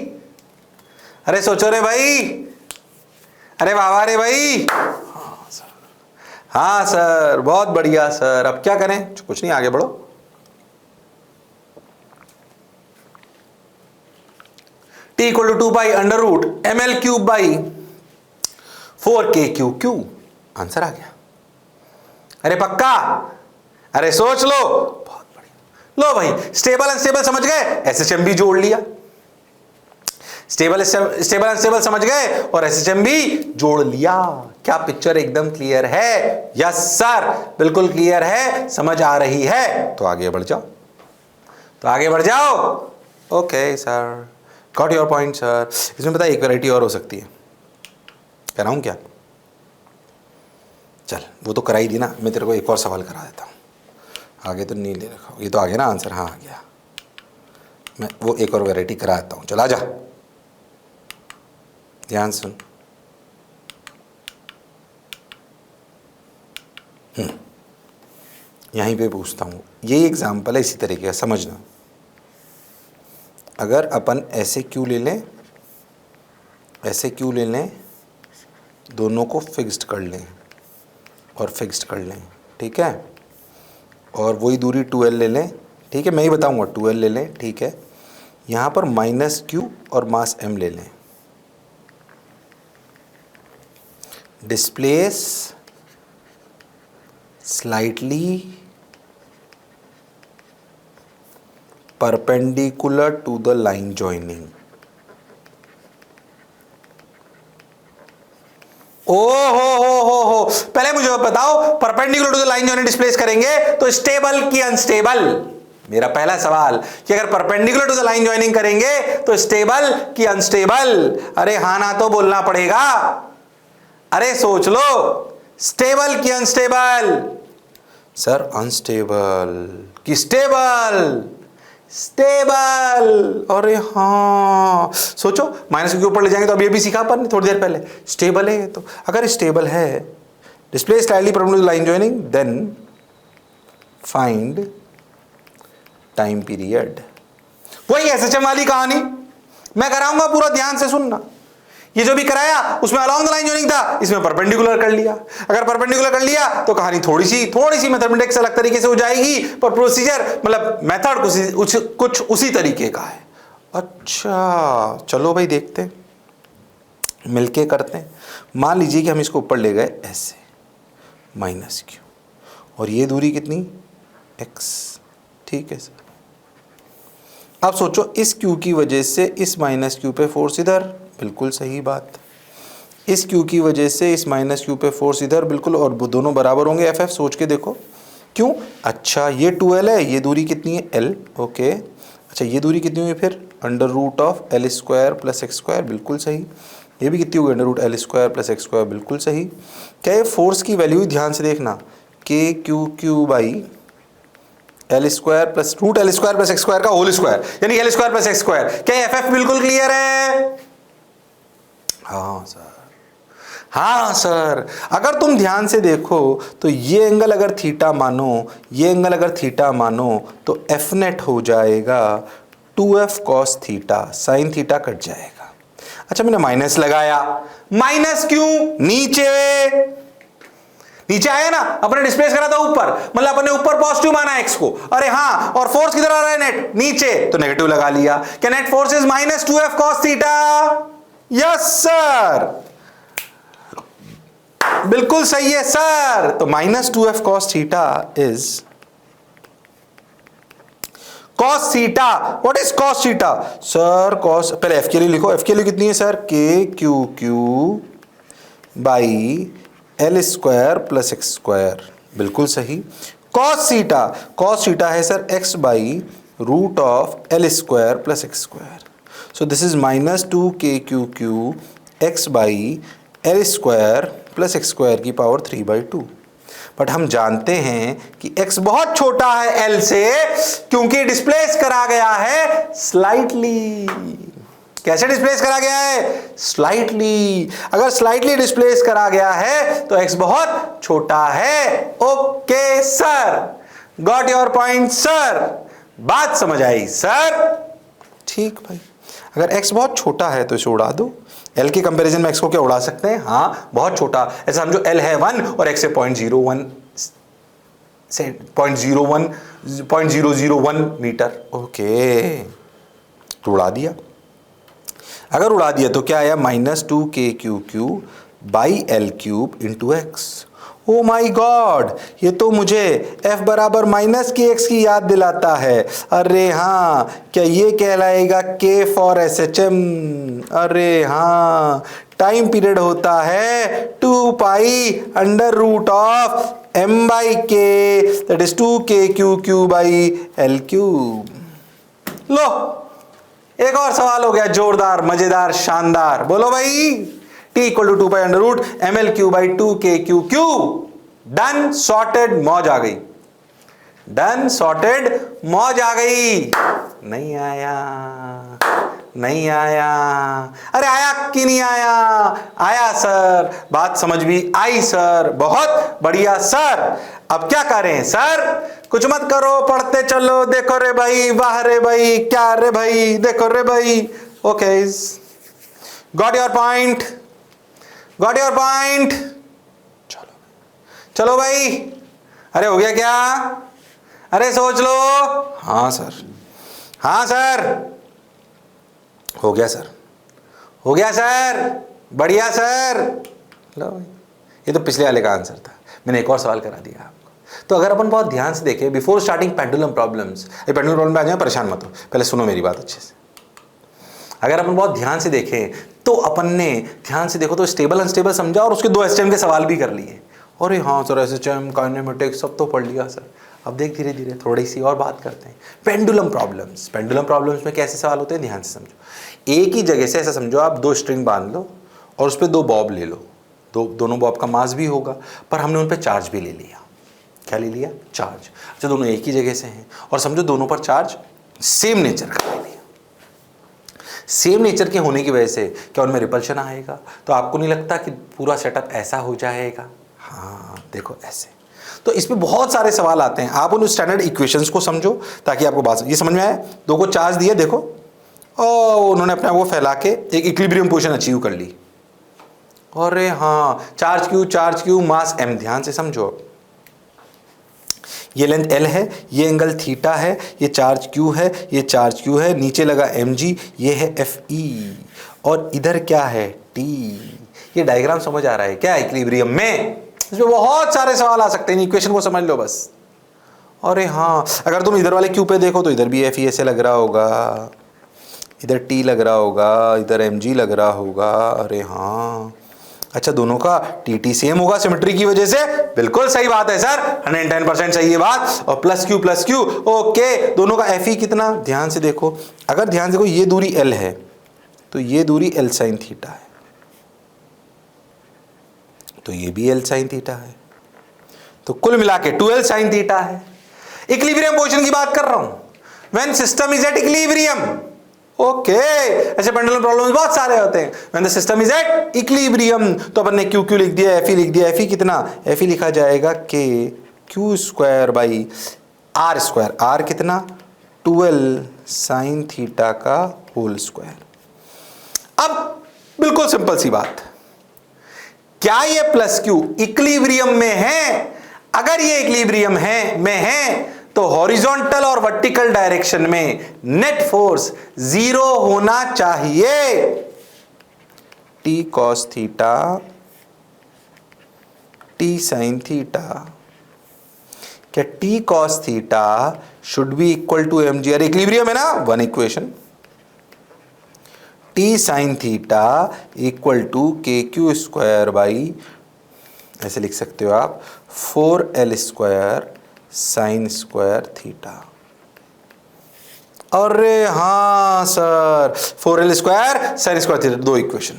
अरे सोचो रे भाई, अरे वाह रे भाई। हाँ सर, बहुत बढ़िया सर। अब क्या करें? कुछ नहीं, आगे बढ़ो। t equal to 2 pi under root ml cube by 4kq, answer आ गया। अरे पक्का? अरे सोच लो, बहुत बढ़िया। लो भाई, स्टेबल अनस्टेबल समझ गए, SHM भी जोड़ लिया। स्टेबल अनस्टेबल समझ गए और SHM भी जोड़ लिया। क्या पिक्चर एकदम क्लियर है? यस सर, बिल्कुल क्लियर है, समझ आ रही है तो आगे बढ़ जाओ, तो आगे बढ़ जाओ। Okay sir, got your point sir. इसमें पता है एक वैरायटी और हो सकती है, कराऊं क्या? चल, वो तो कराई दी ना, मैं तेरे को एक और सवाल करा देता हूँ। आगे तो नहीं ले रखा, ये तो आ गया ना आंसर। हाँ आ गया, मैं वो एक और वैरायटी करा देता हूँ। चल आ जा, ध्यान सुन। यहीं पे पूछता हूँ, यही एग्जाम्पल है इसी तरीके का, समझना। अगर अपन ऐसे क्यू ले लें, ऐसे क्यू ले लें, दोनों को फिक्स्ड कर लें और फिक्स्ड कर लें, ठीक है, और वही दूरी 2l ले लें, ठीक है, मैं ही बताऊँगा, 2l ले लें, ठीक है, यहाँ पर माइनस क्यू और मास m ले लें, displace slightly perpendicular to the line joining. ओ हो, पहले मुझे बताओ, perpendicular to the line joining displace करेंगे तो स्टेबल की अनस्टेबल? मेरा पहला सवाल कि अगर perpendicular to the line joining करेंगे तो स्टेबल की अनस्टेबल? अरे हाँ ना तो बोलना पड़ेगा, अरे सोच लो, स्टेबल की अनस्टेबल? सर अनस्टेबल की स्टेबल? स्टेबल। अरे हाँ, सोचो, माइनस के ऊपर ले जाएंगे तो अब ये भी सीखा अपन थोड़ी देर पहले, स्टेबल है ये तो। अगर स्टेबल है, display slightly perpendicular line joining, then find time period. वही एसएचएम वाली कहानी मैं कराऊंगा, पूरा ध्यान से सुनना। ये जो भी कराया उसमें अलोंग द लाइन जॉइनिंग था, इसमें परपेंडिकुलर कर लिया। अगर परपेंडिकुलर कर लिया तो कहानी थोड़ी सी मैथमेटिक्स अलग तरीके से हो जाएगी, पर प्रोसीजर मतलब मेथड कुछ उसी तरीके का है। अच्छा चलो भाई देखते हैं, मिलके करते हैं। मान लीजिए कि हम इसको ऊपर ले गए ऐसे, माइनस क्यू, और ये दूरी कितनी, x, ठीक है सर। अब सोचो, इस क्यू की वजह से इस माइनस क्यू पे फोर्स इधर, बिल्कुल सही बात। इस क्यू की वजह से इस माइनस क्यू पे फोर्स इधर, बिल्कुल, और दोनों बराबर होंगे एफ एफ, सोच के देखो क्यों। अच्छा ये 2l है, ये दूरी कितनी है l, ओके। अच्छा ये दूरी कितनी हुई फिर, under root of l square plus x square, बिल्कुल सही। ये भी कितनी होगी, under root l square plus x square, बिल्कुल सही। क्या ये फोर्स की वैल्यू ध्यान से देखना, k q q by l square plus root l square plus x square का होल स्क्वायर, यानी l square plus x square. क्या एफ एफ बिल्कुल क्लियर है? हाँ सर, हाँ सर। अगर तुम ध्यान से देखो तो ये एंगल अगर थीटा मानो, ये एंगल अगर थीटा मानो, तो एफ नेट हो जाएगा 2f cos theta, sine theta cut जाएगा। अच्छा मैंने माइनस लगाया, माइनस क्यों, नीचे आया ना, अपने डिस्प्लेस करा था ऊपर, मतलब अपने ऊपर पॉजिटिव माना एक्स को। अरे हाँ, और फोर्स किधर आ रहा है, नेट नीचे, तो नेगेटिव लगा लिया। क्या net force is minus 2f cos theta? Yes sir, बिल्कुल सही है सर। तो minus 2f cos theta is cos theta. What is cos theta sir? cos, पहले f के लिए लिखो, f के लिए कितनी है sir, k q q by l square plus x square, बिल्कुल सही। कॉस थीटा है sir x by root of l square plus x square. So this is minus 2 q q x by l square plus x square की power 3/2। But हम जानते हैं कि x बहुत छोटा है l से, क्योंकि डिस्प्लेस करा गया है स्लाइटली। कैसे डिस्प्लेस करा गया है? स्लाइटली। अगर स्लाइटली डिस्प्लेस करा गया है तो x बहुत छोटा है। Okay sir, got your point sir, बात समझ आई सर? ठीक भाई, अगर x बहुत छोटा है तो इसे उड़ा दो। l के कंपैरिजन में x को क्या उड़ा सकते हैं? हाँ बहुत छोटा, ऐसा समझो l है 1 और x से 0.01 से 0.001 मीटर। ओके, तो उड़ा दिया। अगर उड़ा दिया तो क्या आया, minus 2 q q by l cube into x. Oh my god, ये तो मुझे f बराबर माइनस के एक्स की याद दिलाता है। अरे हाँ, क्या ये कहलाएगा k फॉर SHM? अरे हाँ, टाइम पीरियड होता है 2 pi under root of m by k, that is 2 q q by l cube. लो, एक और सवाल हो गया, जोरदार, मजेदार, शानदार। बोलो भाई, t equal to 2 pi under root ml q by 2 q q. Done, sorted, मौज आ गई। डन, सॉर्टेड, मौज आ गई। नहीं आया, नहीं आया। अरे आया कि नहीं आया? आया सर, बात समझ भी आई सर, बहुत बढ़िया सर। अब क्या करें सर? कुछ मत करो, पढ़ते चलो। देखो रे भाई, वाह रे भाई, क्या रे भाई, देखो रे भाई। Okay, got your point, got your point. चलो चलो भाई। अरे हो गया क्या? अरे सोच लो। हाँ सर, हाँ सर, हो गया सर, हो गया सर, बढ़िया सर। लो भाई, ये तो पिछले वाले का आंसर था, मैंने एक और सवाल करा दिया आपको। तो अगर अपन बहुत ध्यान से देखें, बिफोर स्टार्टिंग पेंडुलम प्रॉब्लम्स, ये पेंडुलम प्रॉब्लम पे आ जाए, परेशान मत हो, पहले सुनो मेरी बात अच्छे से। अगर अपन बहुत ध्यान से देखें तो अपन ने ध्यान से देखो तो स्टेबल अनस्टेबल समझा और उसके दो एसएचएम के सवाल भी कर लिए। अरे हाँ सर, एसएचएम, काइनेमेटिक्स सब तो पढ़ लिया सर। अब देख धीरे धीरे थोड़ी सी और बात करते हैं। पेंडुलम प्रॉब्लम्स, पेंडुलम प्रॉब्लम्स में कैसे सवाल होते हैं, ध्यान से समझो। एक ही जगह से ऐसा समझो, आप दो स्ट्रिंग बांध लो और उस पर दो बॉब ले लो। दोनों बॉब का मास भी होगा, पर हमने उन पर चार्ज भी ले लिया। क्या ले लिया? चार्ज। अच्छा, दोनों एक ही जगह से हैं और समझो दोनों पर चार्ज सेम नेचर का ले लिया। सेम नेचर के होने की वजह से क्या उनमें रिपल्शन आएगा? तो आपको नहीं लगता कि पूरा सेटअप ऐसा हो जाएगा? हाँ देखो ऐसे। तो इस पे बहुत सारे सवाल आते हैं। आप उन स्टैंडर्ड इक्वेशंस को समझो ताकि आपको बात ये समझ में आए। दो को चार्ज दिया, देखो, और उन्होंने अपने आप को फैला के एक इक्विलिब्रियम पोजीशन अचीव कर ली। अरे हाँ, चार्ज क्यू, मास m। ध्यान से समझो, ये लेंथ l है, ये एंगल थीटा है, ये चार्ज q है, ये चार्ज q है, नीचे लगा mg, ये है fe, और इधर क्या है t। ये डायग्राम समझ आ रहा है क्या? इक्विलिब्रियम में इसमें बहुत सारे सवाल आ सकते हैं, इक्वेशन को समझ लो बस। अरे हाँ, अगर तुम इधर वाले q पे देखो तो इधर भी fe ऐसे लग रहा होगा, इधर t लग रहा होगा, इधर mg लग रहा होगा। अरे हाँ, अच्छा, दोनों का टी सेम होगा सिमेट्री की वजह से। बिल्कुल सही बात है सर, 110% सही है बात। और प्लस क्यू, ओके। दोनों का एफ ई कितना? ध्यान से देखो, अगर ध्यान से देखो, ये दूरी एल है तो ये दूरी एल साइन थीटा है, तो ये भी एल साइन थीटा है, तो कुल मिला के 2l साइन थीटा है। इक्विलिब्रियम पोजीशन की बात कर रहा हूं, when system is at equilibrium. Okay, ऐसे पेंडुलम प्रॉब्लम्स बहुत सारे होते हैं। When the system is at equilibrium, तो अपन ने क्यू क्यू लिख दिया, एफ ई लिख दिया। एफ ई कितना? एफ ई लिखा जाएगा k q square by r square. R कितना? 12 साइन थीटा का होल स्क्वायर। अब बिल्कुल सिंपल सी बात, क्या ये प्लस क्यू इक्विलिब्रियम में है? अगर ये इक्विलिब्रियम में है तो हॉरिजॉन्टल और वर्टिकल डायरेक्शन में नेट फोर्स 0 होना चाहिए। T cos theta, T sine theta. क्या T cos theta should be equal to m g? Equilibrium है ना, one equation. T sine theta equal to k q square by, ऐसे लिख सकते हो आप, 4l square sine square theta. अरे हाँ sir, 4l square sine square theta, दो इक्वेशन।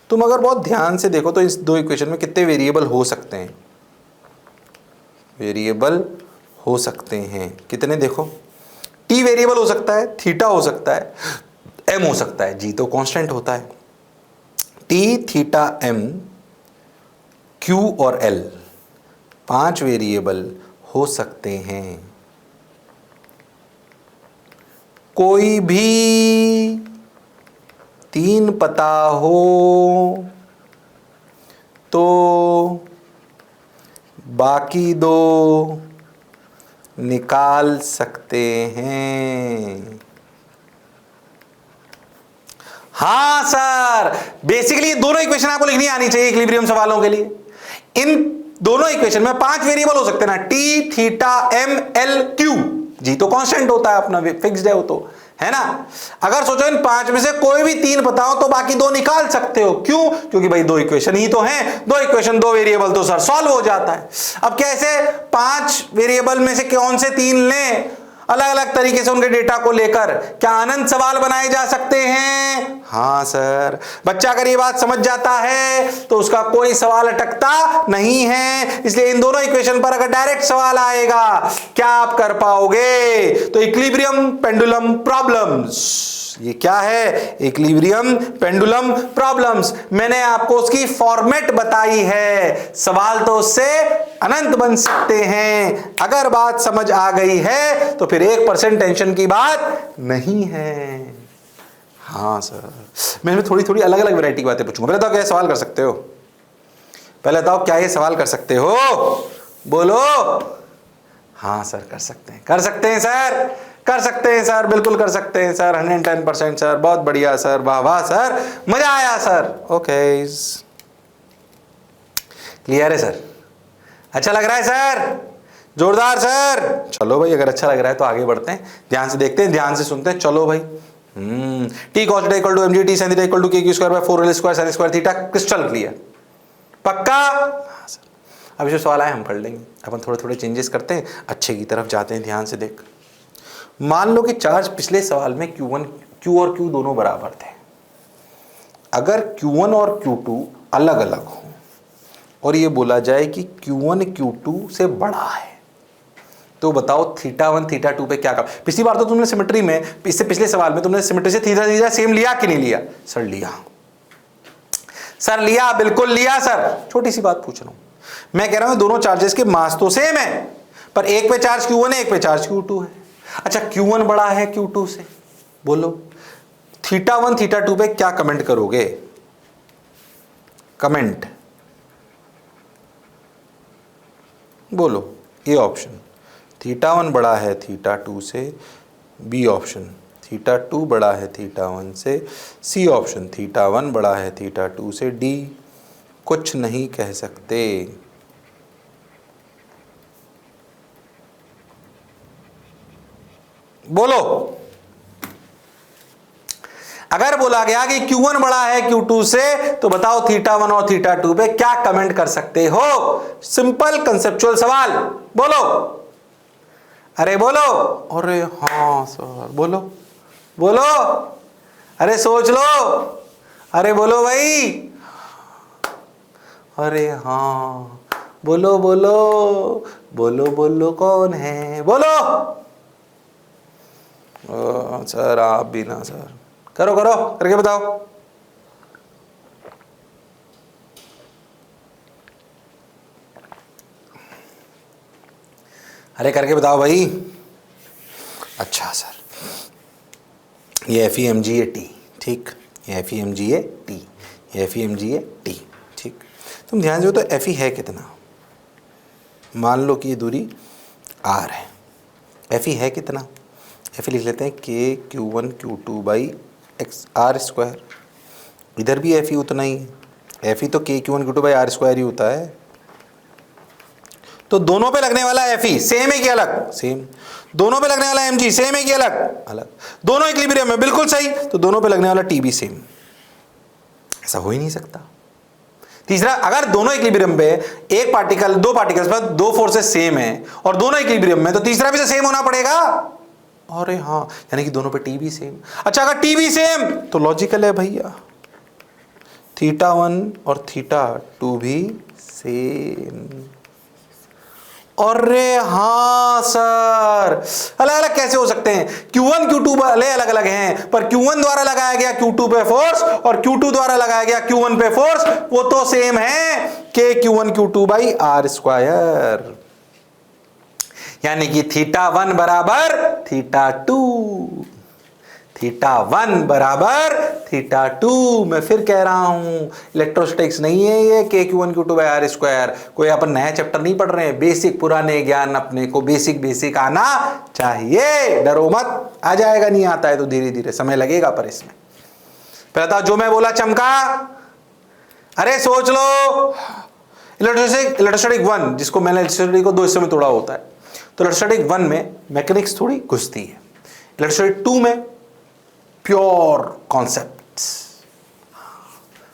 तुम अगर बहुत ध्यान से देखो तो इस दो इक्वेशन में कितने वेरिएबल हो सकते हैं? वेरिएबल हो सकते हैं कितने? देखो, t वेरिएबल हो सकता है, थीटा हो सकता है, m हो सकता है, g तो कांस्टेंट होता है। t, थीटा, m, q और l, 5 वेरिएबल हो सकते हैं। कोई भी 3 पता हो तो बाकी 2 निकाल सकते हैं। हाँ सर, बेसिकली दोनों इक्वेशन आपको लिखनी आनी चाहिए इक्विलिब्रियम सवालों के लिए। इन दोनों इक्वेशन में 5 वेरिएबल हो सकते हैं ना, T, theta, m, l, q. G तो कांस्टेंट होता है अपना, फिक्स्ड है वो तो, है ना। अगर सोचो इन 5 में से कोई भी 3 पता हो तो बाकी 2 निकाल सकते हो। क्यों? क्योंकि भाई 2 इक्वेशन ही तो हैं, 2 इक्वेशन 2 वेरिएबल तो सर सॉल्व हो जाता है। अब कैसे 5 वेरिएबल में से कौन से 3 लें? अलग अलग तरीके से उनके डेटा को लेकर क्या अनंत सवाल बनाए जा सकते हैं? हाँ सर, बच्चा अगर ये बात समझ जाता है तो उसका कोई सवाल अटकता नहीं है। इसलिए इन दोनों इक्वेशन पर अगर डायरेक्ट सवाल आएगा, क्या आप कर पाओगे? तो इक्विलिब्रियम पेंडुलम प्रॉब्लम्स ये क्या है? Equilibrium pendulum problems. मैंने आपको उसकी फॉर्मेट बताई है। सवाल तो उससे अनंत बन सकते हैं। अगर बात समझ आ गई है तो फिर 1% टेंशन की बात नहीं है। हाँ सर, मैं थोड़ी थोड़ी अलग अलग वैरायटी की बातें पूछूंगा। पहले बताओ क्या सवाल कर सकते हो? पहले बताओ क्या ये सवाल कर सकते हो? बोलो। हाँ सर कर सकते हैं, कर सकते हैं सर, कर सकते हैं सर, बिल्कुल कर सकते हैं सर। 110% सर, बहुत बढ़िया सर, वाह वाह सर, मजा आया सर। ओके, क्लियर है सर? अच्छा लग रहा है सर? जोरदार सर। चलो भाई, अगर अच्छा लग रहा है तो आगे बढ़ते हैं, ध्यान से देखते हैं, ध्यान से सुनते हैं। चलो भाई, T cos theta equal to mg T sine theta equal to k q square by 4 l square sine square theta, crystal clear? पक्का? हाँ सर। अब जो सवाल आए हम पढ़ लेंगे, अपन थोड़े थोड़े चेंजेस करते हैं, अच्छे की तरफ जाते हैं। ध्यान से देख, मान लो कि चार्ज पिछले सवाल में Q1 Q और Q दोनों बराबर थे। अगर Q1 और Q2 अलग अलग हो और ये बोला जाए कि Q1 Q2 से बड़ा है, तो बताओ θ1 θ2 पे क्या काम? पिछली बार तो तुमने सिमेट्री में, इससे पिछले सवाल में तुमने सिमेट्री से थीटा थीटा सेम लिया कि नहीं लिया? सर लिया। सर लिया, बिल्कुल लिया सर। छोटी सी बात पूछ रहा हूं, मैं कह रहा हूं दोनों चार्जेस के मास तो सेम है, पर एक पे चार्ज Q1 है, एक पे चार्ज Q2 है। अच्छा, Q1 बड़ा है Q2 से, बोलो θ1 θ2 पे क्या कमेंट करोगे? कमेंट बोलो। ए ऑप्शन θ1 बड़ा है θ2 से, बी ऑप्शन θ2 बड़ा है θ1 से, सी ऑप्शन θ1 बड़ा है θ2 से, डी कुछ नहीं कह सकते। बोलो। अगर बोला गया कि Q1 बड़ा है Q2 से, तो बताओ θ1 और θ2 पे क्या कमेंट कर सकते हो? सिंपल कंसेप्चुअल सवाल, बोलो। अरे बोलो। अरे हाँ सर, बोलो बोलो। अरे सोच लो। अरे बोलो भाई। अरे हाँ, बोलो बोलो बोलो बोलो, कौन है? बोलो। सर आप भी ना सर, करो करो, करके बताओ। अरे करके बताओ भाई। अच्छा सर, ये FEMG है टी, ठीक, ये FEMG है टी, ये FEMG है टी, ठीक। तुम ध्यान दो तो FE है कितना? मान लो कि ये दूरी R है, FE है कितना? FE लिख लेते हैं K Q1 Q2 by x R square. इधर भी FE उतना ही है, FE तो K Q1 Q2 by R square ही होता है। तो दोनों पे लगने वाला FE सेम है कि अलग? सेम। दोनों पे लगने वाला mg सेम है कि अलग? अलग। दोनों इक्विलिब्रियम में, बिल्कुल सही, तो दोनों पे लगने वाला t भी सेम। ऐसा हो ही नहीं सकता। तीसरा, अगर दोनों इक्विलिब्रियम पे एक पार्टिकल, दो पार्टिकल्स पर दो फोर्सेस सेम है और दोनों इक्विलिब्रियम में, तो तीसरा भी तो सेम होना पड़ेगा। अरे हाँ, यानी कि दोनों पे t भी सेम। अच्छा, अगर t भी सेम तो लॉजिकल है भैया, θ1 और θ2 भी सेम। अरे हाँ सर, अलग अलग कैसे हो सकते हैं? Q1 Q2 भले अलग अलग हैं, पर Q1 द्वारा लगाया गया Q2 पे फोर्स और Q2 द्वारा लगाया गया Q1 पे फोर्स वो तो सेम है, K Q1 Q2 by R square. यानी कि θ1 बराबर θ2, θ1 बराबर θ2। मैं फिर कह रहा हूं, इलेक्ट्रोस्टैटिक्स नहीं है ये K Q1 Q2 by R square. कोई अपन नया चैप्टर नहीं पढ़ रहे हैं, बेसिक पुराने ज्ञान अपने को बेसिक बेसिक आना चाहिए। डरो मत, आ जाएगा, नहीं आता है तो धीरे धीरे समय लगेगा, पर इसमें पहला जो मैं बोला चमका। अरे सोच लो, इलेक्ट्रोस्टैटिक 1, जिसको मैंने इलेक्ट्रोस्टैटिक को दो हिस्सों में तोड़ा होता है, तो इलेक्ट्रोस्टैटिक 1 में मैकेनिक्स थोड़ी घुसती है, इलेक्ट्रोस्टैटिक 2 में प्योर कॉन्सेप्ट्स,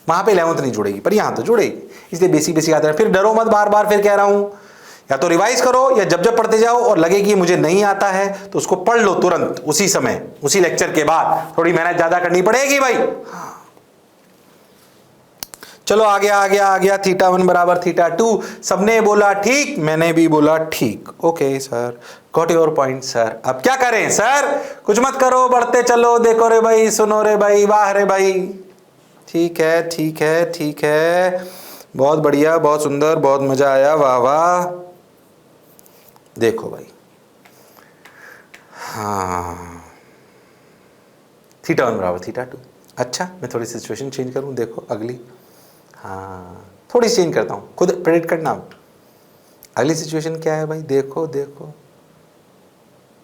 वहां पे 11th नहीं जुड़ेगी, पर यहां तो जुड़ेगी, इसलिए बेसिक बेसिक आता है। फिर डरो मत, बार बार फिर कह रहा हूं, या तो रिवाइज करो या जब जब पढ़ते जाओ और लगे कि मुझे नहीं आता है तो उसको पढ़ लो तुरंत, उसी समय, उसी लेक्चर के बाद। थोड़ी मेहनत ज्यादा करनी पड़ेगी भाई। चलो आ गया θ1 बराबर θ2, सबने बोला ठीक, मैंने भी बोला ठीक। Okay sir, got your point sir. अब क्या करें सर? कुछ मत करो, बढ़ते चलो। देखो रे भाई, सुनो रे भाई, वाह रे भाई। ठीक है ठीक है ठीक है, बहुत बढ़िया, बहुत सुंदर, बहुत मजा आया, वाह वाह। देखो भाई, हाँ, θ1 बराबर θ2। अच्छा, मैं थोड़ी सिचुएशन चेंज करूं, देखो अगली, हाँ थोड़ी चेंज करता हूँ, खुद प्रेडिक्ट करना। अगली सिचुएशन क्या है भाई? देखो देखो,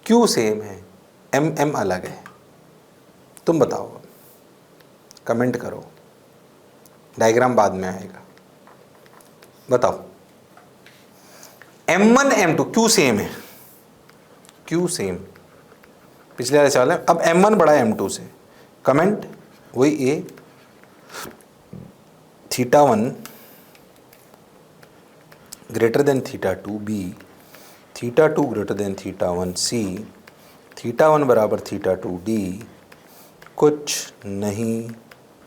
Q सेम है, M अलग है। तुम बताओ, कमेंट करो, डायग्राम बाद में आएगा। बताओ, M1 M2 Q सेम है, Q सेम, पिछले वाले सवाल है। अब M1 बड़ा है M2 से, कमेंट वही A, θ1 greater than θ2 B, θ2 greater than θ1 C, θ1 बराबर θ2 D, कुछ नहीं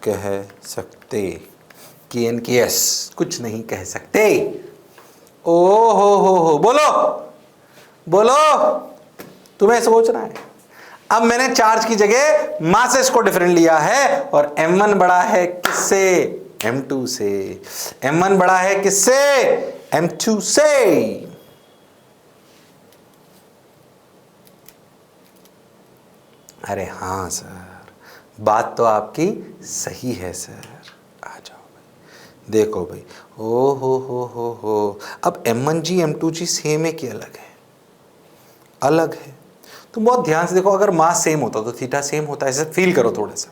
कह सकते, KNKS, कुछ नहीं कह सकते। ओ हो, बोलो बोलो, तुम्हें सोचना है। अब मैंने चार्ज की जगह मासेस को डिफरेंट लिया है, और M1 बड़ा है किससे? M2 से। M1 बड़ा है किससे? M2 से। अरे हाँ सर, बात तो आपकी सही है सर। आ जाओ भाई, देखो भाई, ओ हो। अब M1G M2G सेम है कि अलग है? अलग है। तुम बहुत ध्यान से देखो, अगर मास सेम होता तो थीटा सेम होता, ऐसे फील करो थोड़ा सा,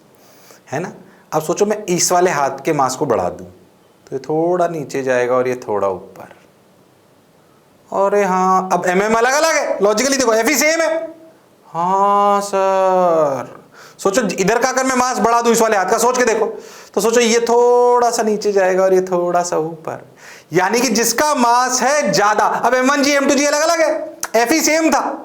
है ना। अब सोचो मैं इस वाले हाथ के मास को बढ़ा दूं तो ये थोड़ा नीचे जाएगा और ये थोड़ा ऊपर। अरे हाँ, अब MM अलग अलग है, लॉजिकली देखो FE सेम है। हाँ सर, सोचो इधर का अगर मैं मास बढ़ा दूं इस वाले हाथ का, सोच के देखो, तो सोचो ये थोड़ा सा नीचे जाएगा और ये थोड़ा सा ऊपर, यानी कि जिसका मास है ज्यादा। अब M1G M2G अलग अलग है, FE सेम था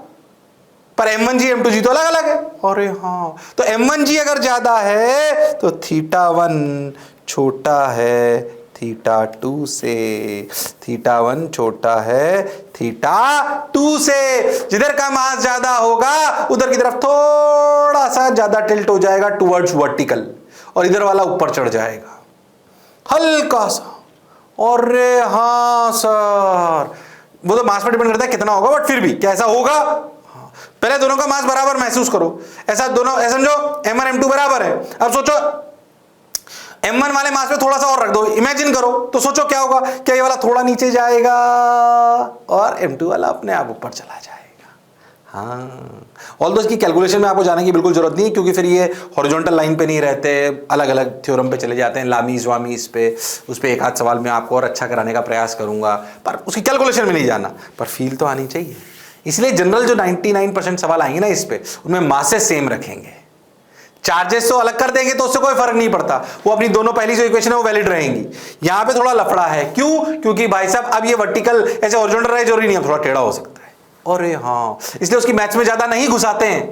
पर M1G M2G तो अलग अलग है। अरे हाँ, तो M1G अगर ज्यादा है तो θ1 छोटा है θ2 से, θ1 छोटा है θ2 से। जिधर का मास ज्यादा होगा उधर की तरफ थोड़ा सा ज्यादा टिल्ट हो जाएगा टुवर्ड्स वर्टिकल, और इधर वाला ऊपर चढ़ जाएगा हल्का सा। अरे हाँ सर, वो तो मास पर डिपेंड करता है कितना होगा, बट फिर भी कैसा होगा। पहले दोनों का मास बराबर महसूस करो, ऐसा दोनों, ऐसा समझो M1 M2 बराबर है। अब सोचो M1 वाले मास पे थोड़ा सा और रख दो, इमेजिन करो, तो सोचो क्या होगा, क्या ये वाला थोड़ा नीचे जाएगा और M2 वाला अपने आप ऊपर चला जाएगा। हाँ, ऑल्दो इसकी कैलकुलेशन में आपको जाने की बिल्कुल जरूरत नहीं है, क्योंकि फिर ये हॉरिजॉन्टल लाइन पे नहीं रहते, अलग अलग थ्योरम पे चले जाते हैं, लामीज वामीज पे। उस पर एक आध सवाल में आपको और अच्छा कराने का प्रयास करूंगा, पर उसकी कैलकुलेशन में नहीं जाना, पर फील तो आनी चाहिए। इसलिए जनरल जो 99% सवाल आएंगे ना इस पे, उनमें मासेस सेम रखेंगे, चार्जेस तो अलग कर देंगे तो उससे कोई फर्क नहीं पड़ता, वो अपनी दोनों पहली जो इक्वेशन है वो वैलिड रहेंगी। यहां पे थोड़ा लफड़ा है, क्यों? क्योंकि भाई साहब अब ये वर्टिकल ऐसे हॉरिजॉन्टल रहे जरूरी नहीं है, थोड़ा टेढ़ा हो सकता है। अरे हाँ, इसलिए उसकी मैथ्स में ज्यादा नहीं घुसाते हैं,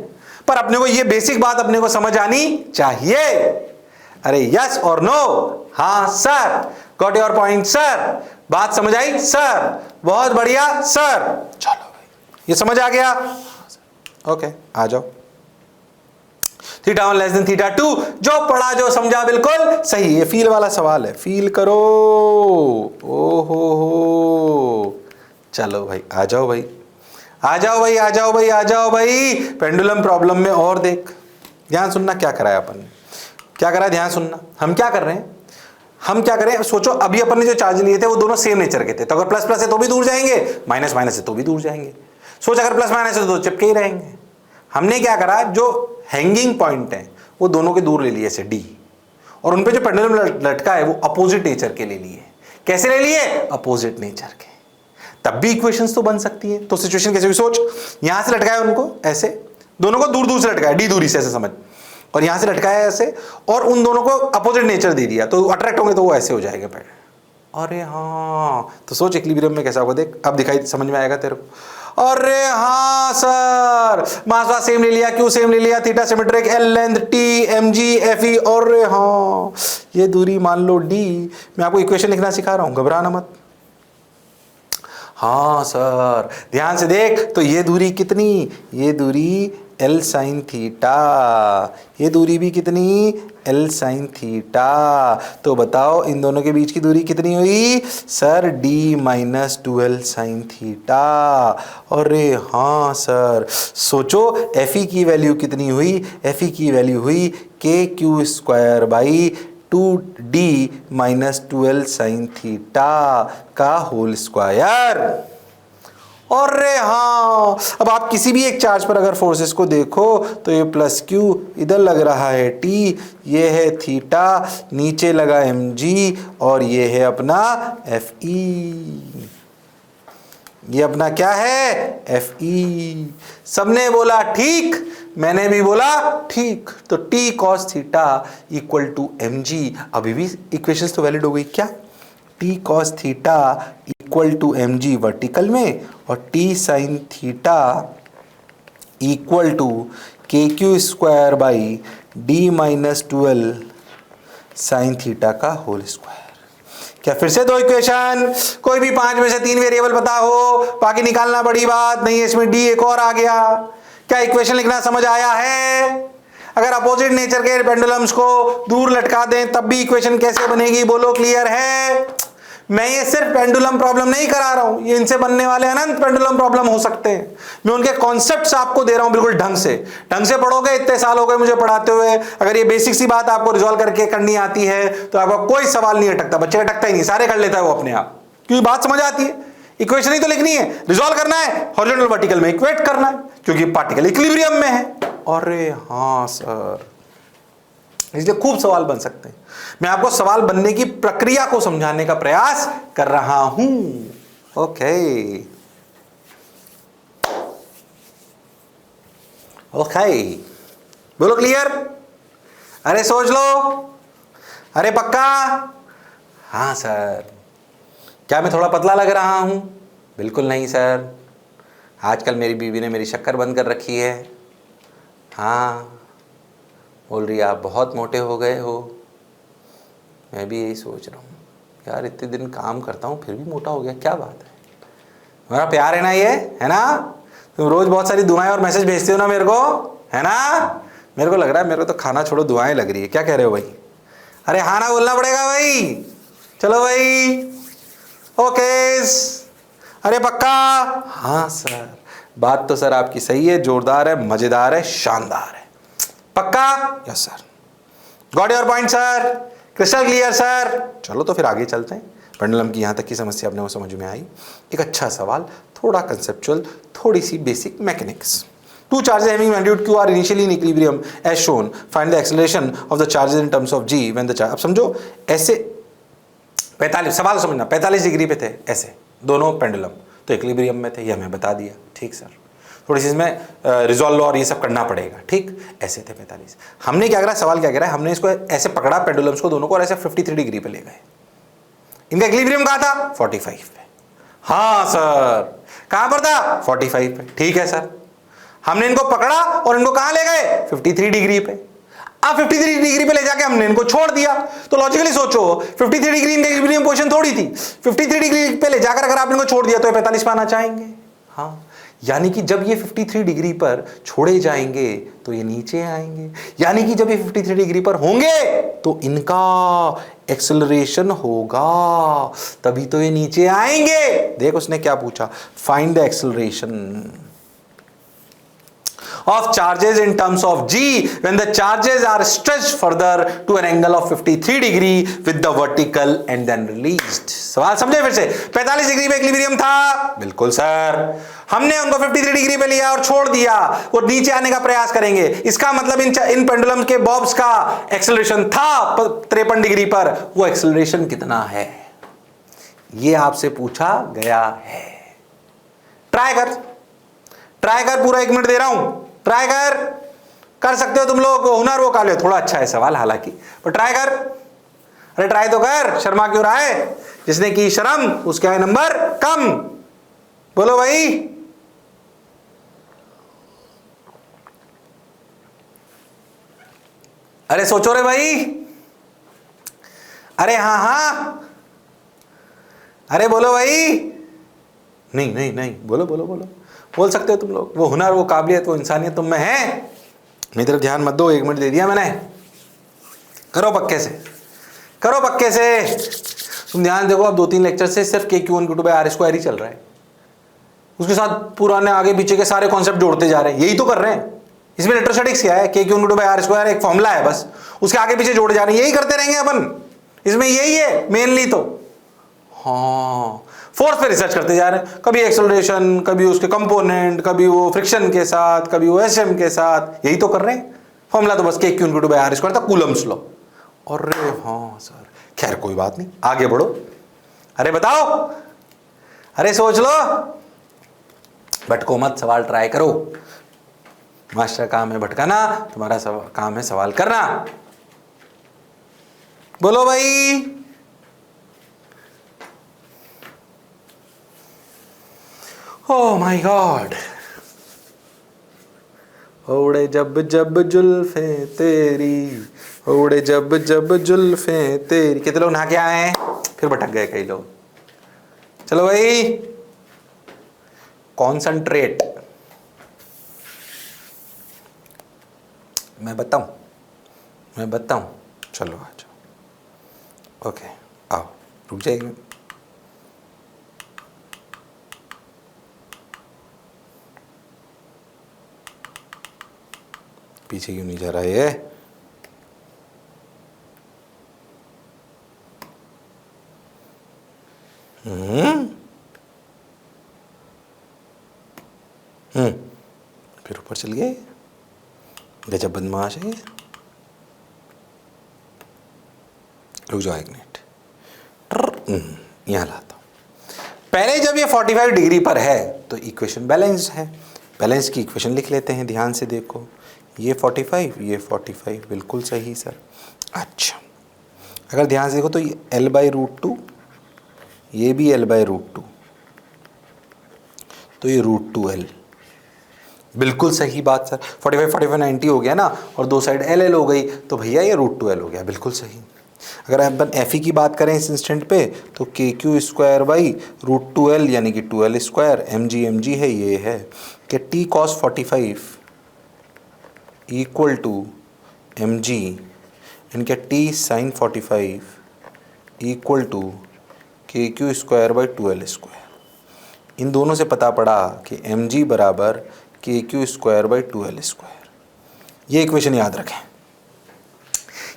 पर अपने को ये बेसिक बात अपने को समझ आनी चाहिए। अरे यस और नो? हाँ sir, got your point sir, बात समझ आई सर, बहुत बढ़िया सर। चलो ये समझ आ गया? ओके, आ जाओ। θ1 लेस देन θ2, जो पढ़ा जो समझा बिल्कुल सही। ये फील वाला सवाल है, फील करो। ओ हो, चलो भाई, आ जाओ भाई, आ जाओ भाई, आ जाओ भाई, आ जाओ भाई। पेंडुलम प्रॉब्लम में और देख, ध्यान सुनना क्या करा है अपन ने, क्या करा है, ध्यान सुनना। हम क्या कर रहे हैं, हम क्या करें, सोचो अभी अपन ने जो चार्ज लिए थे वो दोनों सेम नेचर के थे, तो अगर प्लस प्लस है तो भी दूर जाएंगे, माइनस माइनस है तो भी दूर जाएंगे। सोच अगर प्लस माइनस है तो चिपके ही रहेंगे। हमने क्या करा, जो हैंगिंग पॉइंट है वो दोनों के दूर ले लिए ऐसे D, और उन पे जो पेंडुलम लटका है वो अपोजिट नेचर के ले लिए। कैसे ले लिए? अपोजिट नेचर के, तब भी इक्वेशंस तो बन सकती है। तो सिचुएशन कैसे भी सोच, यहां से लटकाया उनको ऐसे, दोनों को दूर दूर से लटकाया, D दूरी से ऐसे समझ, और यहां से लटकाया ऐसे, और उन दोनों को अपोजिट नेचर दे दिया, तो अट्रैक्ट होंगे तो वो ऐसे हो जाएगा पैर। अरे हाँ, तो सोच इक्विलिब्रियम में कैसा होगा, देख अब दिखाई समझ में आएगा तेरे को। अरे हाँ सर, मास सेम ले लिया, क्यू सेम ले लिया, theta symmetric, l length, T, m g, f e, और हाँ ये दूरी मान लो डी। मैं आपको इक्वेशन लिखना सिखा रहा हूं, घबराना मत। हाँ सर ध्यान से देख, तो ये दूरी कितनी, ये दूरी L साइन थीटा, ये दूरी भी कितनी L साइन थीटा। तो बताओ इन दोनों के बीच की दूरी कितनी हुई sir, D minus 2L sine theta. अरे हाँ सर, सोचो Fe की वैल्यू कितनी हुई, Fe की वैल्यू हुई KQ square by 2D minus 2L sine theta का होल स्क्वायर। और हाँ, अब आप किसी भी एक चार्ज पर अगर फोर्सेस को देखो तो ये प्लस क्यू, इधर लग रहा है टी, ये है थीटा, नीचे लगा एम जी, और ये है अपना एफ ई। ये अपना क्या है, एफ ई। सबने बोला ठीक, मैंने भी बोला ठीक। तो T cos theta equal to m g. अभी भी इक्वेशंस तो वैलिड हो गई क्या, T cos theta equal to m g vertical में, और T sine theta equal to k q square by d minus 2L sine theta का whole square. क्या फिर से दो इक्वेशन, कोई भी 5 में से 3 वेरिएबल पता हो, बाकी निकालना बड़ी बात नहीं है, इसमें डी एक और आ गया। क्या इक्वेशन लिखना समझ आया है? अगर अपोजिट नेचर के पेंडुलम्स को दूर लटका दें तब भी इक्वेशन कैसे बनेगी, बोलो क्लियर है? मैं ये सिर्फ पेंडुलम प्रॉब्लम नहीं करा रहा हूं, ये इनसे बनने वाले अनंत पेंडुलम प्रॉब्लम हो सकते हैं। मैं उनके कॉन्सेप्ट्स आपको दे रहा हूं बिल्कुल ढंग से पढ़ोगे। इतने साल हो गए मुझे पढ़ाते हुए, अगर ये बेसिक सी बात आपको रिजॉल्व करके करनी आती है तो आपका कोई सवाल नहीं अटकता, बच्चे अटकता ही नहीं, सारे कर लेता है वो अपने आप, क्योंकि बात समझ आती है। इक्वेशन ही तो लिखनी है, रिजॉल्व करना है, हॉरिजॉन्टल वर्टिकल में इक्वेट करना है, क्योंकि पार्टिकल इक्विलिब्रियम में है। अरे हाँ सर, इसलिए खूब सवाल बन सकते हैं। मैं आपको सवाल बनने की प्रक्रिया को समझाने का प्रयास कर रहा हूं। ओके ओके, बोलो क्लियर? अरे सोच लो, अरे पक्का? हाँ सर। क्या मैं थोड़ा पतला लग रहा हूं? बिल्कुल नहीं सर, आजकल मेरी बीवी ने मेरी शक्कर बंद कर रखी है। हाँ, बोल रही आप बहुत मोटे हो गए हो। मैं भी यही सोच रहा हूँ यार, इतने दिन काम करता हूँ फिर भी मोटा हो गया, क्या बात है? मेरा प्यार है ना ये, है ना? तुम रोज बहुत सारी दुआएं और मैसेज भेजते हो ना मेरे को, है ना? मेरे को लग रहा है मेरे को तो खाना छोड़ो दुआएं लग रही है। क्या कह रहे हो भाई? अरे हाँ ना बोलना पड़ेगा भाई। चलो भाई, ओके। अरे पक्का? हाँ सर, बात तो सर आपकी सही है, जोरदार है, मजेदार है, शानदार है। पक्का? Yes sir. Got your point sir, crystal clear sir. चलो तो फिर आगे चलते हैं। पेंडुलम की यहाँ तक की समस्या अपने को समझ में आई। एक अच्छा सवाल, थोड़ा कंसेप्चुअल, थोड़ी सी basic mechanics. Two charges having magnitude q are initially in equilibrium as shown. Find the acceleration of the charges in terms of g when the charge। अब समझो ऐसे 45, सवाल समझना, 45 डिग्री पे थे ऐसे दोनों पेंडुलम, तो इक्विलिब्रियम में थे, ये हमें बता दिया। ठीक सर, थोड़ी सी इसमें रिजॉल्व और ये सब करना पड़ेगा। ठीक, ऐसे थे 45। हमने क्या करा, सवाल क्या कह रहा है, हमने इसको ऐसे पकड़ा पेंडुलम्स को दोनों को, और ऐसे 53 डिग्री पे ले गए। इनका इक्विलिब्रियम कहाँ था? 45 पे। हाँ सर, कहाँ पर था? 45 पे। ठीक है सर, हमने इनको पकड़ा और इनको कहां ले गए? 53 डिग्री पे। अब 53 डिग्री पे ले जाके हमने इनको छोड़ दिया। तो लॉजिकली सोचो, 53 डिग्री इनका इक्विलिब्रियम पोजीशन थोड़ी थी। 53 डिग्री पे ले जाकर अगर आप इनको छोड़ दिया तो 45 पाना चाहेंगे। हाँ, यानी कि जब ये 53 डिग्री पर छोड़े जाएंगे तो ये नीचे आएंगे, यानी कि जब ये 53 डिग्री पर होंगे तो इनका एक्सेलरेशन होगा, तभी तो ये नीचे आएंगे। देख उसने क्या पूछा, find the acceleration of charges in terms of g when the charges are stretched further to an angle of 53 degree with the vertical and then released। सवाल समझे फिर से? 45 डिग्री पे इक्विलिब्रियम था, बिल्कुल सर। हमने उनको 53 डिग्री पे लिया और छोड़ दिया, वो नीचे आने का प्रयास करेंगे। इसका मतलब इन पेंडुलम के बॉब्स का एक्सेलरेशन था 53 डिग्री पर। वो एक्सेलरेशन कितना है, ये आपसे पूछा गया है। ट्राई कर, पूरा 1 मिनट दे रहा हूं, ट्राई कर सकते हो तुम लोग, हुनर वो काले। थोड़ा अच्छा है सवाल हालांकि, पर ट्राई कर। अरे ट्राई तो कर, शर्मा क्यों रहा है? जिसने की शर्म उसके आए नंबर कम। बोलो भाई, अरे सोचो रे भाई, अरे हाँ हाँ, अरे बोलो भाई। नहीं नहीं नहीं, बोलो बोलो बोलो, बोल सकते हो तुम लोग। वो हुनर, वो काबिलियत, वो इंसानियत तुम में है। मेरी तरफ ध्यान मत दो, 1 मिनट दे दिया मैंने। करो पक्के से, करो पक्के से। तुम ध्यान देखो, अब 2-3 लेक्चर से सिर्फ KQ1Q2/R² ही चल रहा है। उसके साथ पुराने आगे पीछे के सारे कॉन्सेप्ट जोड़ते जा रहे हैं, यही तो कर रहे हैं। इसमें इलेक्ट्रोस्टैटिक्स क्या है, KQ1Q2/R² एक फॉर्मूला है बस, उसके आगे पीछे जोड़े जा रहे हैं, यही करते रहेंगे अपन। इसमें यही है मेनली तो। हाँ, फोर्स पे रिसर्च करते जा रहे हैं, कभी एक्सेलरेशन, कभी उसके कंपोनेंट, कभी वो फ्रिक्शन के साथ, कभी वो SM के साथ, यही तो कर रहे हैं। फॉर्मूला तो बस KQ1Q2/R² था, कूलम्ब्स लॉ। और हाँ सर, खैर कोई बात नहीं, आगे बढ़ो। अरे बताओ, अरे सोच लो, भटको मत, सवाल ट्राई करो। मास्टर काम है भटकाना, तुम्हारा काम है सवाल करना। बोलो भाई। Oh my God. ओड़े जब जब जुल्फे तेरी, ओड़े जब जब जुल्फे तेरी। कितने लोग नहा के आए हैं, फिर भटक गए कई लोग। चलो भाई, कॉन्संट्रेट। मैं बताऊं, चलो आ जाओ। ओके, आओ, रुक जाइए। पीछे क्यों नहीं जा रहा है? फिर ऊपर चल गए, गजब बदमाश है। रुक जाओ 1 मिनट, यहां लाता हूं। पहले जब ये 45 डिग्री पर है तो इक्वेशन बैलेंस्ड है। बैलेंस की इक्वेशन लिख लेते हैं, ध्यान से देखो। ये 45, ये 45, बिल्कुल सही सर। अच्छा, अगर ध्यान से देखो तो ये L/√2, ये भी L/√2, तो ये √2L, बिल्कुल सही बात सर। 45 45 90 हो गया ना, और दो साइड LL हो गई, तो भैया ये √2L हो गया, बिल्कुल सही। अगर अपन FE की बात करें इस इंस्टेंट पे, तो KQ² √2L यानी कि 2L², mg है, ये है कि T cos 45 equal to mg यानी कि T sin 45 equal to KQ²/2L²। इन दोनों से पता पड़ा कि mg बराबर KQ²/2L²। ये इक्वेशन याद रखें।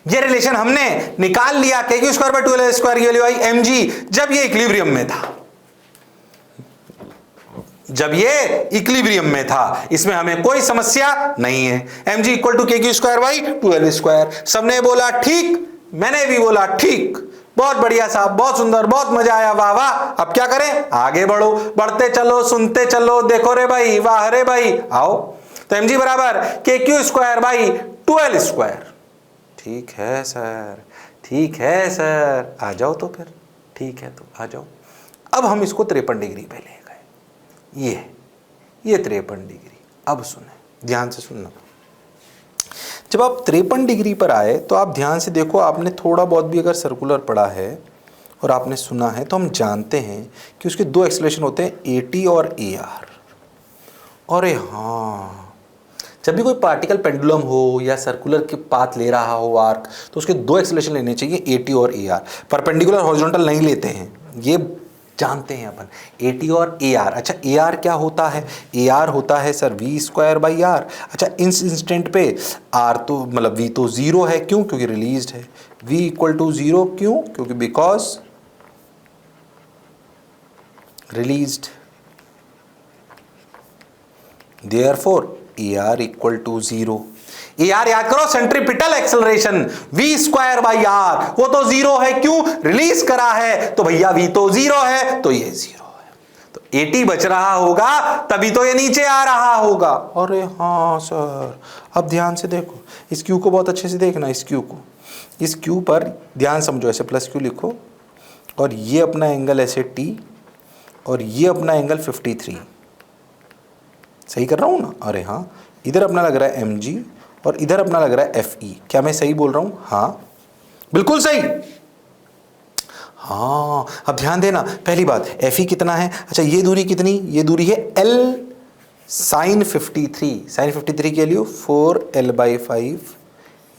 ये रिलेशन हमने निकाल लिया, KQ²/2L² की वैल्यू आई mg जब ये इक्विलिब्रियम में था, जब ये इक्विलिब्रियम में था। इसमें हमें कोई समस्या नहीं है। mg equal to KQ²/2L²। सबने बोला ठीक, मैंने भी बोला ठीक, बहुत बढ़िया साहब, बहुत सुंदर, बहुत मजा आया, वाह वाह। अब क्या करें, आगे बढ़ो, बढ़ते चलो, सुनते चलो। देखो रे भाई, वाह रे भाई, आओ। तो mg बराबर KQ²/2L²। ठीक है सर, ठीक है सर, आ जाओ तो फिर, ठीक है तो आ जाओ। अब हम इसको 53 डिग्री पे ले गए, ये 53 डिग्री। अब सुने, ध्यान से सुनना। जब आप 53 डिग्री पर आए तो आप ध्यान से देखो, आपने थोड़ा बहुत भी अगर सर्कुलर पढ़ा है और आपने सुना है, तो हम जानते हैं कि उसके 2 एक्सेलरेशन होते हैं, AT और AR। और हाँ, जब भी कोई पार्टिकल पेंडुलम हो या सर्कुलर के पाथ ले रहा हो आर्क, तो उसके 2 एक्सेलरेशन लेने चाहिए, AT और AR। परपेंडिकुलर हॉरिजॉन्टल नहीं लेते हैं, ये जानते हैं अपन, AT और AR। अच्छा, AR क्या होता है? AR होता है सर V²/R। अच्छा, इस इंस्टेंट पे R तो मतलब V तो 0 है, क्यों? क्योंकि रिलीज्ड है। V इक्वल टू 0 क्यों? क्योंकि because released. Therefore AR equal to 0। AR याद करो, सेंट्रीपिटल एक्सेलरेशन V²/R, वो तो 0 है, क्यों? रिलीज करा है, तो भैया V तो 0 है, तो ये 0 है। तो AT बच रहा होगा, तभी तो ये नीचे आ रहा होगा। अरे हाँ सर, अब ध्यान से देखो, इस Q को बहुत अच्छे से देखना। इस Q को, इस Q पर ध्यान समझो, ऐसे +Q लिखो, और ये अपना एंगल ऐसे T, और ये अपना एंगल 53। सही कर रहा हूं ना? अरे हाँ, इधर अपना लग रहा है mg और इधर अपना लग रहा है एफ ई। क्या मैं सही बोल रहा हूं? हाँ बिल्कुल सही। हाँ अब ध्यान देना, पहली बात एफ ई कितना है? अच्छा ये दूरी कितनी? ये दूरी है एल साइन 53। साइन 53 के लिए 4l/5,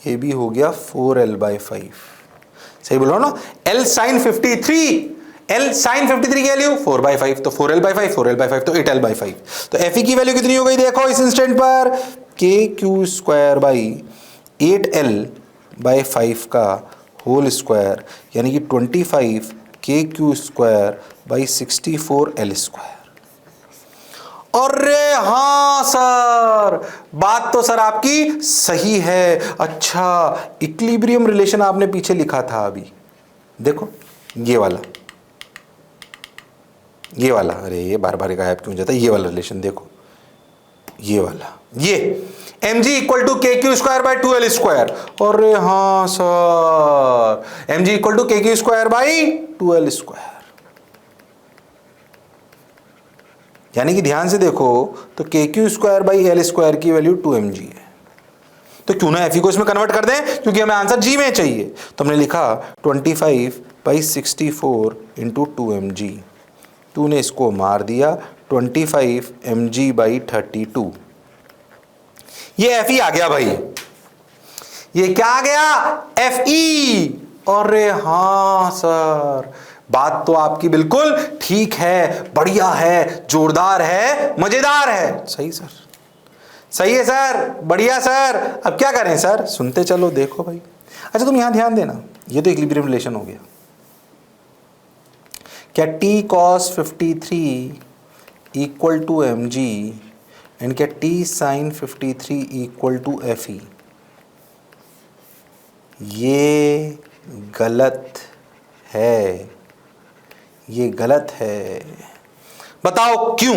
ये भी हो गया 4l/5। सही बोल रहा हूं ना? एल साइन 53, एल साइन 53 की वैल्यू 4/5, तो 4l/5, 4l/5 तो 8l/5। तो एफ ई की वैल्यू कितनी हो गई देखो इस इंस्टेंट पर? KQ²/8l/5 का होल स्क्वायर, यानी कि 25 KQ²/64l²। अरे हाँ सर, बात तो सर आपकी सही है। अच्छा इक्विलिब्रियम रिलेशन आपने पीछे लिखा था अभी, देखो ये वाला, ये वाला, अरे ये बार बार गायब क्यों जाता है? ये वाला रिलेशन देखो, ये वाला, ये mg इक्वल टू KQ²/2l²। अरे हाँ sir, mg equal to KQ²/2l²। यानी कि ध्यान से देखो तो KQ²/l² की वैल्यू 2mg है। तो क्यों ना Fe को इसमें कन्वर्ट कर दें, क्योंकि हमें आंसर जी में चाहिए। तो हमने लिखा 25/64 इंटू 2mg। तूने इसको मार दिया 25 mg/32। ये Fe आ गया भाई, ये क्या आ गया? Fe। अरे हाँ सर, बात तो आपकी बिल्कुल ठीक है, बढ़िया है, जोरदार है, मजेदार है। सही सर, सही है सर, बढ़िया सर। अब क्या करें सर? सुनते चलो, देखो भाई। अच्छा तुम यहां ध्यान देना, ये तो इक्विलिब्रियम रिलेशन हो गया। क्या T cos 53 equal to mg and क्या T sin 53 equal to Fe? ये गलत है, ये गलत है। बताओ क्यों?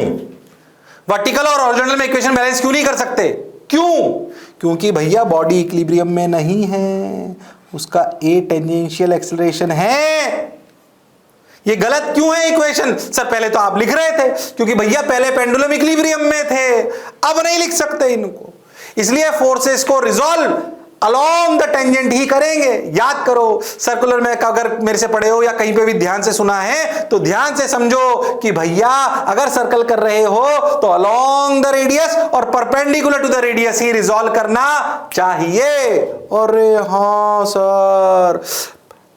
वर्टिकल और हॉरिजॉन्टल में इक्वेशन बैलेंस क्यों नहीं कर सकते? क्यों? क्योंकि भैया बॉडी इक्विलिब्रियम में नहीं है, उसका ए टेंजेंशियल एक्सेलरेशन है। ये गलत क्यों है इक्वेशन? सर पहले तो आप लिख रहे थे, क्योंकि भैया पहले पेंडुलम इक्विलिब्रियम में थे, अब नहीं लिख सकते इनको, इसलिए फोर्सेस को रिजॉल्व अलोंग द टेंजेंट ही करेंगे। याद करो, सर्कुलर में अगर मेरे से पढ़े हो या कहीं पे भी ध्यान से सुना है तो ध्यान से समझो कि भैया अगर सर्कल कर रहे हो तो अलोंग द रेडियस और परपेंडिकुलर टू द रेडियस ही रिजॉल्व करना चाहिए। अरे हाँ सर,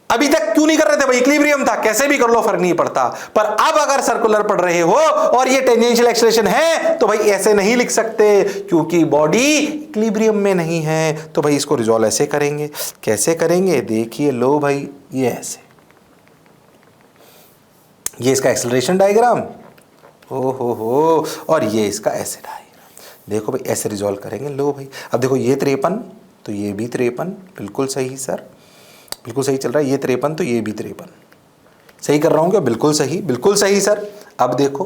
अभी तक क्यों नहीं कर रहे थे भाई? इक्विलिब्रियम था, कैसे भी कर लो फर्क नहीं पड़ता। पर अब अगर सर्कुलर पढ़ रहे हो और ये टेंजेंशियल एक्सेलरेशन है तो भाई ऐसे नहीं लिख सकते, क्योंकि बॉडी इक्विलिब्रियम में नहीं है। तो भाई इसको रिजॉल्व ऐसे करेंगे। कैसे करेंगे? देखिए लो भाई, ये ऐसे, ये इसका एक्सेलरेशन डायग्राम, ओ हो, और ये इसका ऐसे डायग्राम। देखो भाई ऐसे रिजॉल्व करेंगे। लो भाई अब देखो, ये 53 तो ये भी 53, बिल्कुल सही सर, बिल्कुल सही चल रहा है। ये 53 तो ये भी 53, सही कर रहा हूं क्या? बिल्कुल सही, बिल्कुल सही सर। अब देखो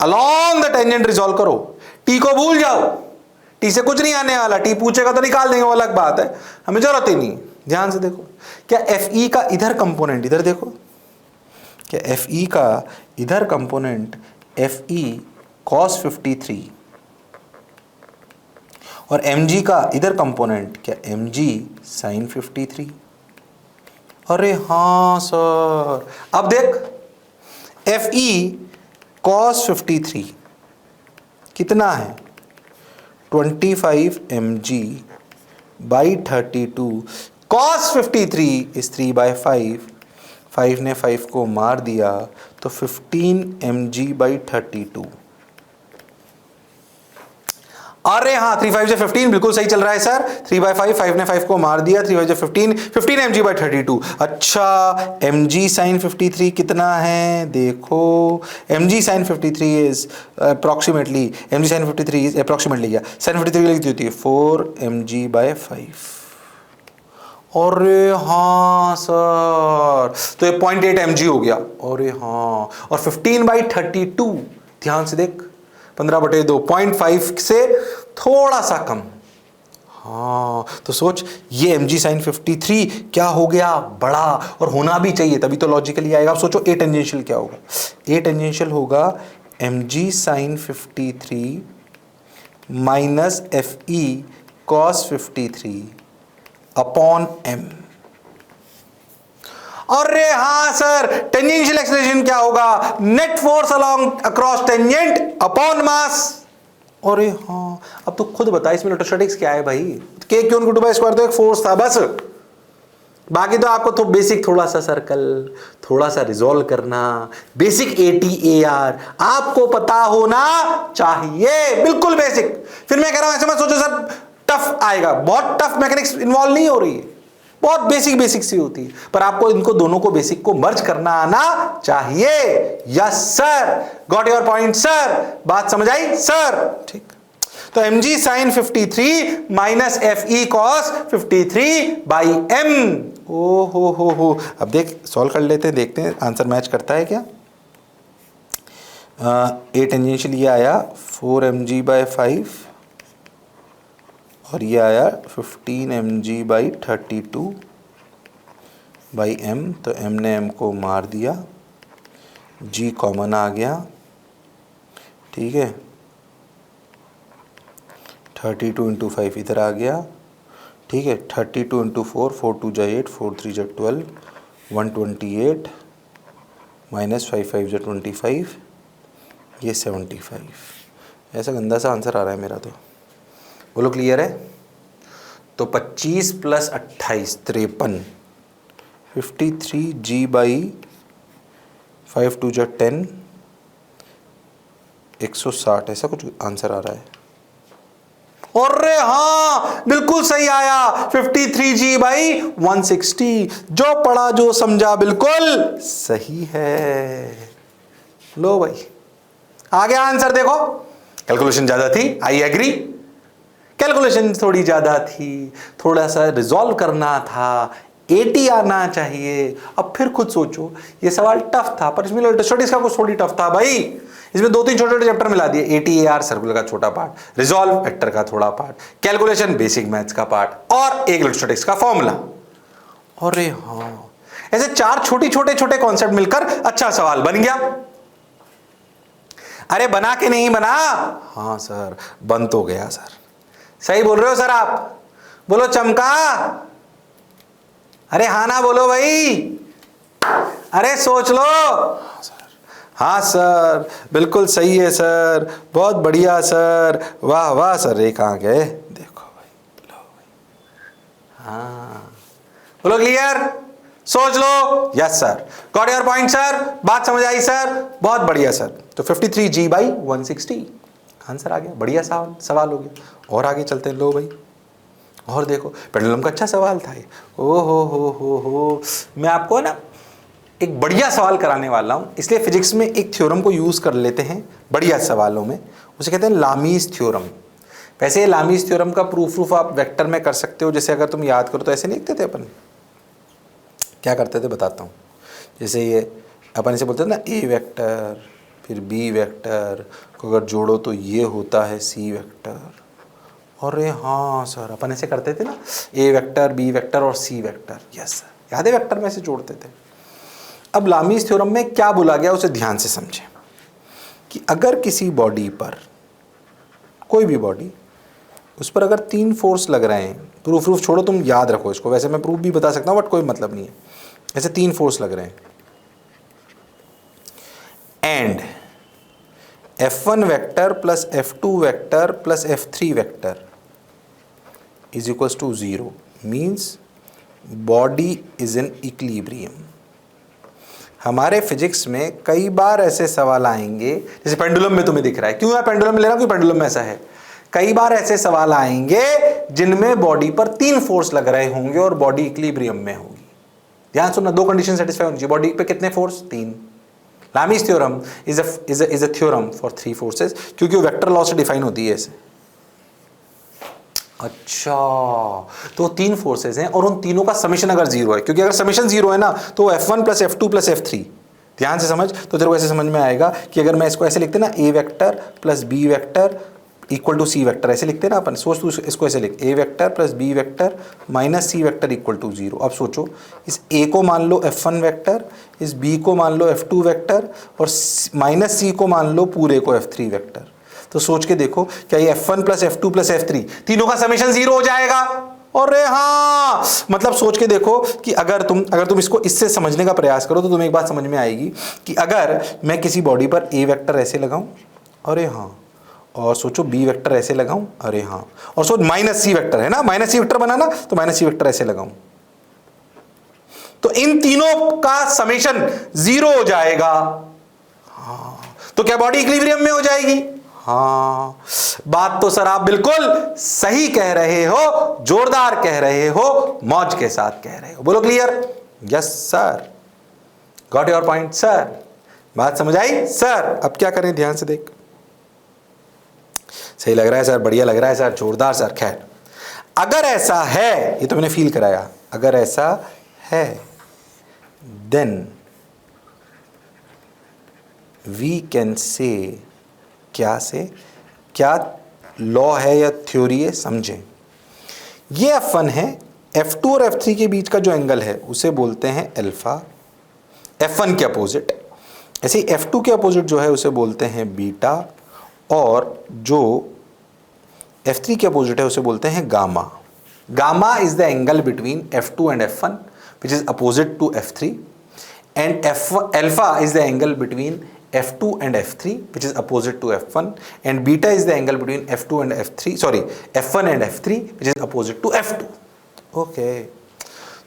अलोंग द टेंजेंट रिजॉल्व करो, टी को भूल जाओ, टी से कुछ नहीं आने वाला, टी पूछेगा तो निकाल देंगे, वो अलग बात है, हमें जरूरत ही नहीं। ध्यान से देखो, क्या Fe का इधर कंपोनेंट, इधर देखो, क्या Fe का इधर कंपोनेंट Fe cos 53 और mg का इधर कंपोनेंट क्या mg sin 53? अरे हाँ सर, अब देख Fe cos 53 कितना है? 25 mg/32। cos 53 इज 3/5, 5 ने 5 को मार दिया तो 15 mg/32। अरे हाँ, 3 5 से 15 बिल्कुल सही चल रहा है सर। 3/5, 5 ने 5 को मार दिया, 3 5 से 15, 15 mg/32। अच्छा mg sin 53 कितना है? देखो mg sin 53 is approximately, mg sin 53 is approximately क्या sin 53 लिखती होती है 4 mg/5। अरे हाँ सर, तो ये 0.8 mg हो गया। अरे हाँ, और 15/32 ध्यान से देख, 15/2, 0.5 से थोड़ा सा कम। हाँ तो सोच, ये mg sin 53 क्या हो गया? बड़ा, और होना भी चाहिए, तभी तो लॉजिकली आएगा। अब सोचो ए टेंजेंशियल क्या होगा? ए टेंजेंशियल होगा mg sin 53 minus Fe cos 53 upon m। अरे हाँ सर, टेंजेंशियल एक्सेलरेशन क्या होगा? Net force along across tangent upon mass. अरे हाँ, अब तो खुद बता इसमें इलेक्ट्रोस्टैटिक्स क्या है भाई? k क्यों टू बाई स्क्वायर तो एक फोर्स था बस, बाकी तो आपको तो बेसिक थोड़ा सा सर्कल, थोड़ा सा रिजॉल्व करना, बेसिक ATAR आपको पता होना चाहिए, बिल्कुल बेसिक। फिर मैं कह रहा हूं ऐसे मत सोचो सर टफ आएगा, बहुत टफ मैकेनिक्स इन्वॉल्व नहीं हो रही है, बहुत बेसिक बेसिक सी होती है, पर आपको इनको दोनों को बेसिक को मर्ज करना आना चाहिए। Yes sir, got your point sir, बात समझ आई सर? ठीक, तो mg sin 53 minus fe cos 53 by m। ओ हो, अब देख सॉल्व कर लेते हैं, देखते हैं आंसर मैच करता है क्या। ए टेंजेंशियल ये आया 4mg बाई 5 और ये आया 15mg बाई 32 बाई m, तो m ने m को मार दिया, g कॉमन आ गया, ठीक है। 32 इंटू 5 इधर आ गया, ठीक है। 32 इंटू 4, 4 2 जा 8, 4 3 जा 12, 128 माइनस 5 5 जा 25, ये 75। ऐसा गंदा सा आंसर आ रहा है मेरा तो, बोलो क्लियर है? तो 25 प्लस 28 53, 53g बाई 5 2 जा 10, 160 ऐसा कुछ आंसर आ रहा है। अरे हाँ बिल्कुल सही आया, 53g बाई 160, जो पढ़ा जो समझा बिल्कुल सही है। लो भाई आ गया आंसर, देखो कैलकुलेशन ज्यादा थी, आई एग्री, कैलकुलेशन थोड़ी ज्यादा थी, थोड़ा सा रिजॉल्व करना था, 80 आना चाहिए। अब फिर खुद सोचो, ये सवाल टफ था पर इसमें इलेक्ट्रोस्टैटिक्स का कुछ थोड़ी टफ था भाई, इसमें 2-3 छोटे छोटे चैप्टर मिला दिए, ATAR सर्कुलर का छोटा पार्ट, रिजॉल्व वेक्टर का थोड़ा पार्ट, कैलकुलेशन बेसिक मैथ्स का पार्ट और एक इलेक्ट्रोस्टैटिक्स का फॉर्मूला। अरे हाँ, ऐसे 4 छोटे छोटे कॉन्सेप्ट मिलकर अच्छा सवाल बन गया। अरे बना के नहीं बना? हाँ सर बन तो गया सर, सही बोल रहे हो सर आप, बोलो चमका। अरे हाँ ना बोलो भाई, अरे सोच लो। हाँ सर बिल्कुल सही है सर, बहुत बढ़िया सर, वाह वाह सर। एक कहाँ गए देखो भाई, लो भाई, हाँ बोलो क्लियर, सोच लो। Yes sir, got your point sir, बात समझ आई सर, बहुत बढ़िया सर। तो 53g बाई 160 आंसर आ गया, बढ़िया सवाल हो गया। और आगे चलते हैं, लो भाई और देखो, पेंडुलम का अच्छा सवाल था ये। ओ हो, मैं आपको ना एक बढ़िया सवाल कराने वाला हूँ, इसलिए फिजिक्स में एक थ्योरम को यूज़ कर लेते हैं बढ़िया सवालों में, उसे कहते हैं लामीज थ्योरम। वैसे ये लामीज थ्योरम का प्रूफ आप वेक्टर में कर सकते हो, जैसे अगर तुम याद करो तो ऐसे नहीं लिखते थे अपन, क्या करते थे बताता हूँ। जैसे ये अपन इसे बोलते थे ना ए वेक्टर, फिर बी वेक्टर को अगर जोड़ो तो ये होता है सी वेक्टर। अरे हाँ सर, अपन ऐसे करते थे ना, ए वेक्टर, बी वेक्टर और सी वेक्टर। यस सर, याद है वेक्टर में ऐसे जोड़ते थे। अब लामीज थ्योरम में क्या बोला गया उसे ध्यान से समझें कि अगर किसी बॉडी पर, कोई भी बॉडी, उस पर अगर 3 फोर्स लग रहे हैं, प्रूफ छोड़ो तुम याद रखो इसको, वैसे मैं प्रूफ भी बता सकता हूँ बट कोई मतलब नहीं है, ऐसे 3 फोर्स लग रहे हैं and F1 vector plus F2 vector plus F3 vector is equals to 0 means body is in equilibrium. हमारे फिजिक्स में कई बार ऐसे सवाल आएंगे, जैसे पेंडुलम में तुम्हें दिख रहा है, क्यों मैं पेंडुलम में ले रहा हूं, क्योंकि पेंडुलम में ऐसा है। कई बार ऐसे सवाल आएंगे जिनमें बॉडी पर 3 फोर्स लग रहे होंगे और बॉडी इक्विलिब्रियम में होगी। ध्यान सुनना, 2 कंडीशन सेटिस्फाई होनी चाहिए। बॉडी पे कितने force? 3। Lami's theorem is a theorem for 3 forces, क्योंकि वो वेक्टर लॉ से डिफाइन होती है ऐसे। अच्छा, तो 3 फोर्सेस हैं और उन तीनों का समेशन अगर 0 है, क्योंकि अगर समेशन 0 है ना तो F1 plus F2 plus F3, ध्यान से समझ, तो तेरे को ऐसे समझ में आएगा कि अगर मैं इसको ऐसे लिखते ना, a vector plus b vector equal to c vector, ऐसे लिखते ना अपन, सोच तू इसको ऐसे लिख, a vector plus b vector minus c vector equal to 0। अब सोचो, इस ए को मान लो F1 वेक्टर, इस बी को मान लो F2 वेक्टर और माइनस सी को मान लो पूरे को F3 वेक्टर। तो सोच के देखो, क्या ये F1 plus F2 plus F3 तीनों का समेशन 0 हो जाएगा? अरे हाँ, मतलब सोच के देखो कि अगर तुम इसको इससे समझने का प्रयास करो तो तुम्हें एक बात समझ में आएगी कि अगर मैं किसी बॉडी पर A वेक्टर ऐसे लगाऊं, अरे हाँ, और सोचो B वेक्टर ऐसे लगाऊं, अरे हाँ, और सोच माइनस C वेक्टर है ना, माइनस C वेक्टर बनाना, तो माइनस C वेक्टर ऐसे लगाऊं, तो इन तीनों का समेशन 0 हो जाएगा। हाँ, तो क्या बॉडी इक्विलिब्रियम में हो जाएगी? हाँ, बात तो सर आप बिल्कुल सही कह रहे हो, जोरदार कह रहे हो, मौज के साथ कह रहे हो। बोलो clear? Yes sir, got your point sir, बात समझ आई सर? अब क्या करें, ध्यान से देख। सही लग रहा है सर, बढ़िया लग रहा है सर, जोरदार सर। खैर, अगर ऐसा है, ये तो मैंने फील कराया, अगर ऐसा है देन वी कैन से, क्या लॉ है या थ्योरी है, समझें। ये F1 है, F2 और F3 के बीच का जो एंगल है उसे बोलते हैं अल्फा, F1 के अपोजिट। ऐसे ही F2 के अपोजिट जो है उसे बोलते हैं बीटा, और जो F3 के अपोजिट है उसे बोलते हैं gamma. Gamma is the angle between F2 and F1 which is opposite to F3, and alpha is the angle between F2 and F3 which is opposite to F1, and beta is the angle between F2 and F1 and F3 which is opposite to F2। Okay,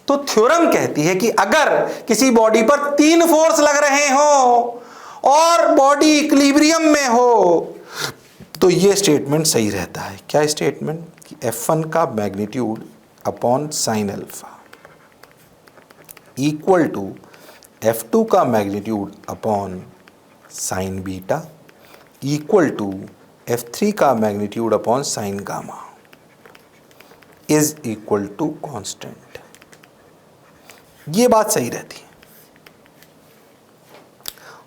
तो theorem कहती है कि अगर किसी body पर 3 force लग रहे हो और बॉडी इक्विलिब्रियम में हो तो ये स्टेटमेंट सही रहता है। क्या स्टेटमेंट? कि F1 का magnitude upon sine alpha equal to F2 का magnitude upon sine beta equal to F3 का magnitude upon sine gamma is equal to constant. ये बात सही रहती है।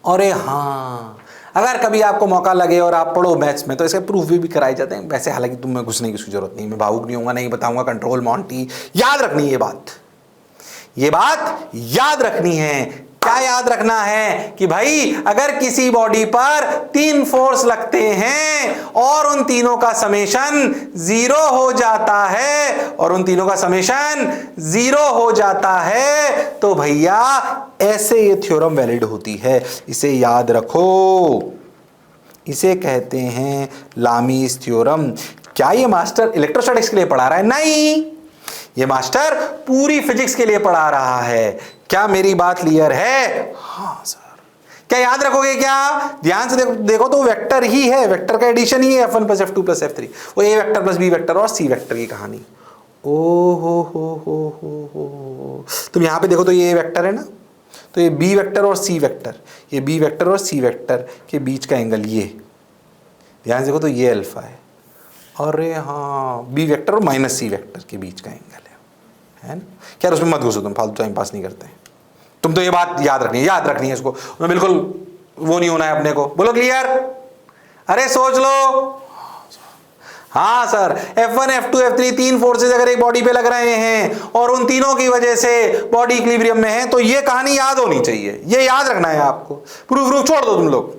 अरे हाँ, अगर कभी आपको मौका लगे और आप पढ़ो मैथ्स में तो इसके प्रूफ भी कराए जाते हैं वैसे, हालांकि तुम्हें घुसने की जरूरत नहीं, मैं भावुक नहीं होऊंगा, नहीं बताऊंगा कंट्रोल मॉन्टी। याद रखनी है ये बात याद रखनी है। क्या याद रखना है? कि भाई अगर किसी बॉडी पर 3 फोर्स लगते हैं और उन तीनों का समेशन 0 हो जाता है, और उन तीनों का समेशन 0 हो जाता है, तो भैया ऐसे ये थ्योरम वैलिड होती है। इसे याद रखो, इसे कहते हैं लामीज थ्योरम। क्या ये मास्टर इलेक्ट्रोस्टैटिक्स के लिए पढ़ा रहा है? नहीं, ये मास्टर पूरी फिजिक्स के लिए पढ़ा रहा है। क्या मेरी बात क्लियर है? हाँ सर। क्या याद रखोगे? क्या ध्यान से देखो तो वेक्टर ही है, वेक्टर का एडिशन ही है F1 plus F2 plus F3, वो A vector plus B vector और C वेक्टर की कहानी। ओ हो। तुम यहां पे देखो तो ये A वेक्टर है ना, तो ये B वेक्टर और C वेक्टर, ये B वेक्टर और C वेक्टर के बीच का एंगल ये, ध्यान से देखो तो ये अल्फा है। अरे हाँ, B वेक्टर और माइनस C वेक्टर के बीच का एंगल है ना। क्या उसमें मत घुसो, तुम फालतू टाइम पास नहीं करते। तुम तो ये बात याद रखनी है इसको, मैं बिल्कुल वो नहीं होना है अपने को। बोलो क्लियर? अरे सोच लो। हाँ sir, F1 F2 F3 3 forces अगर एक बॉडी पे लग रहे हैं और उन तीनों की वजह से बॉडी इक्विलिब्रियम में है, तो ये कहानी याद होनी चाहिए, ये याद रखना है आपको। प्रूफ छोड़ दो तुम लोग,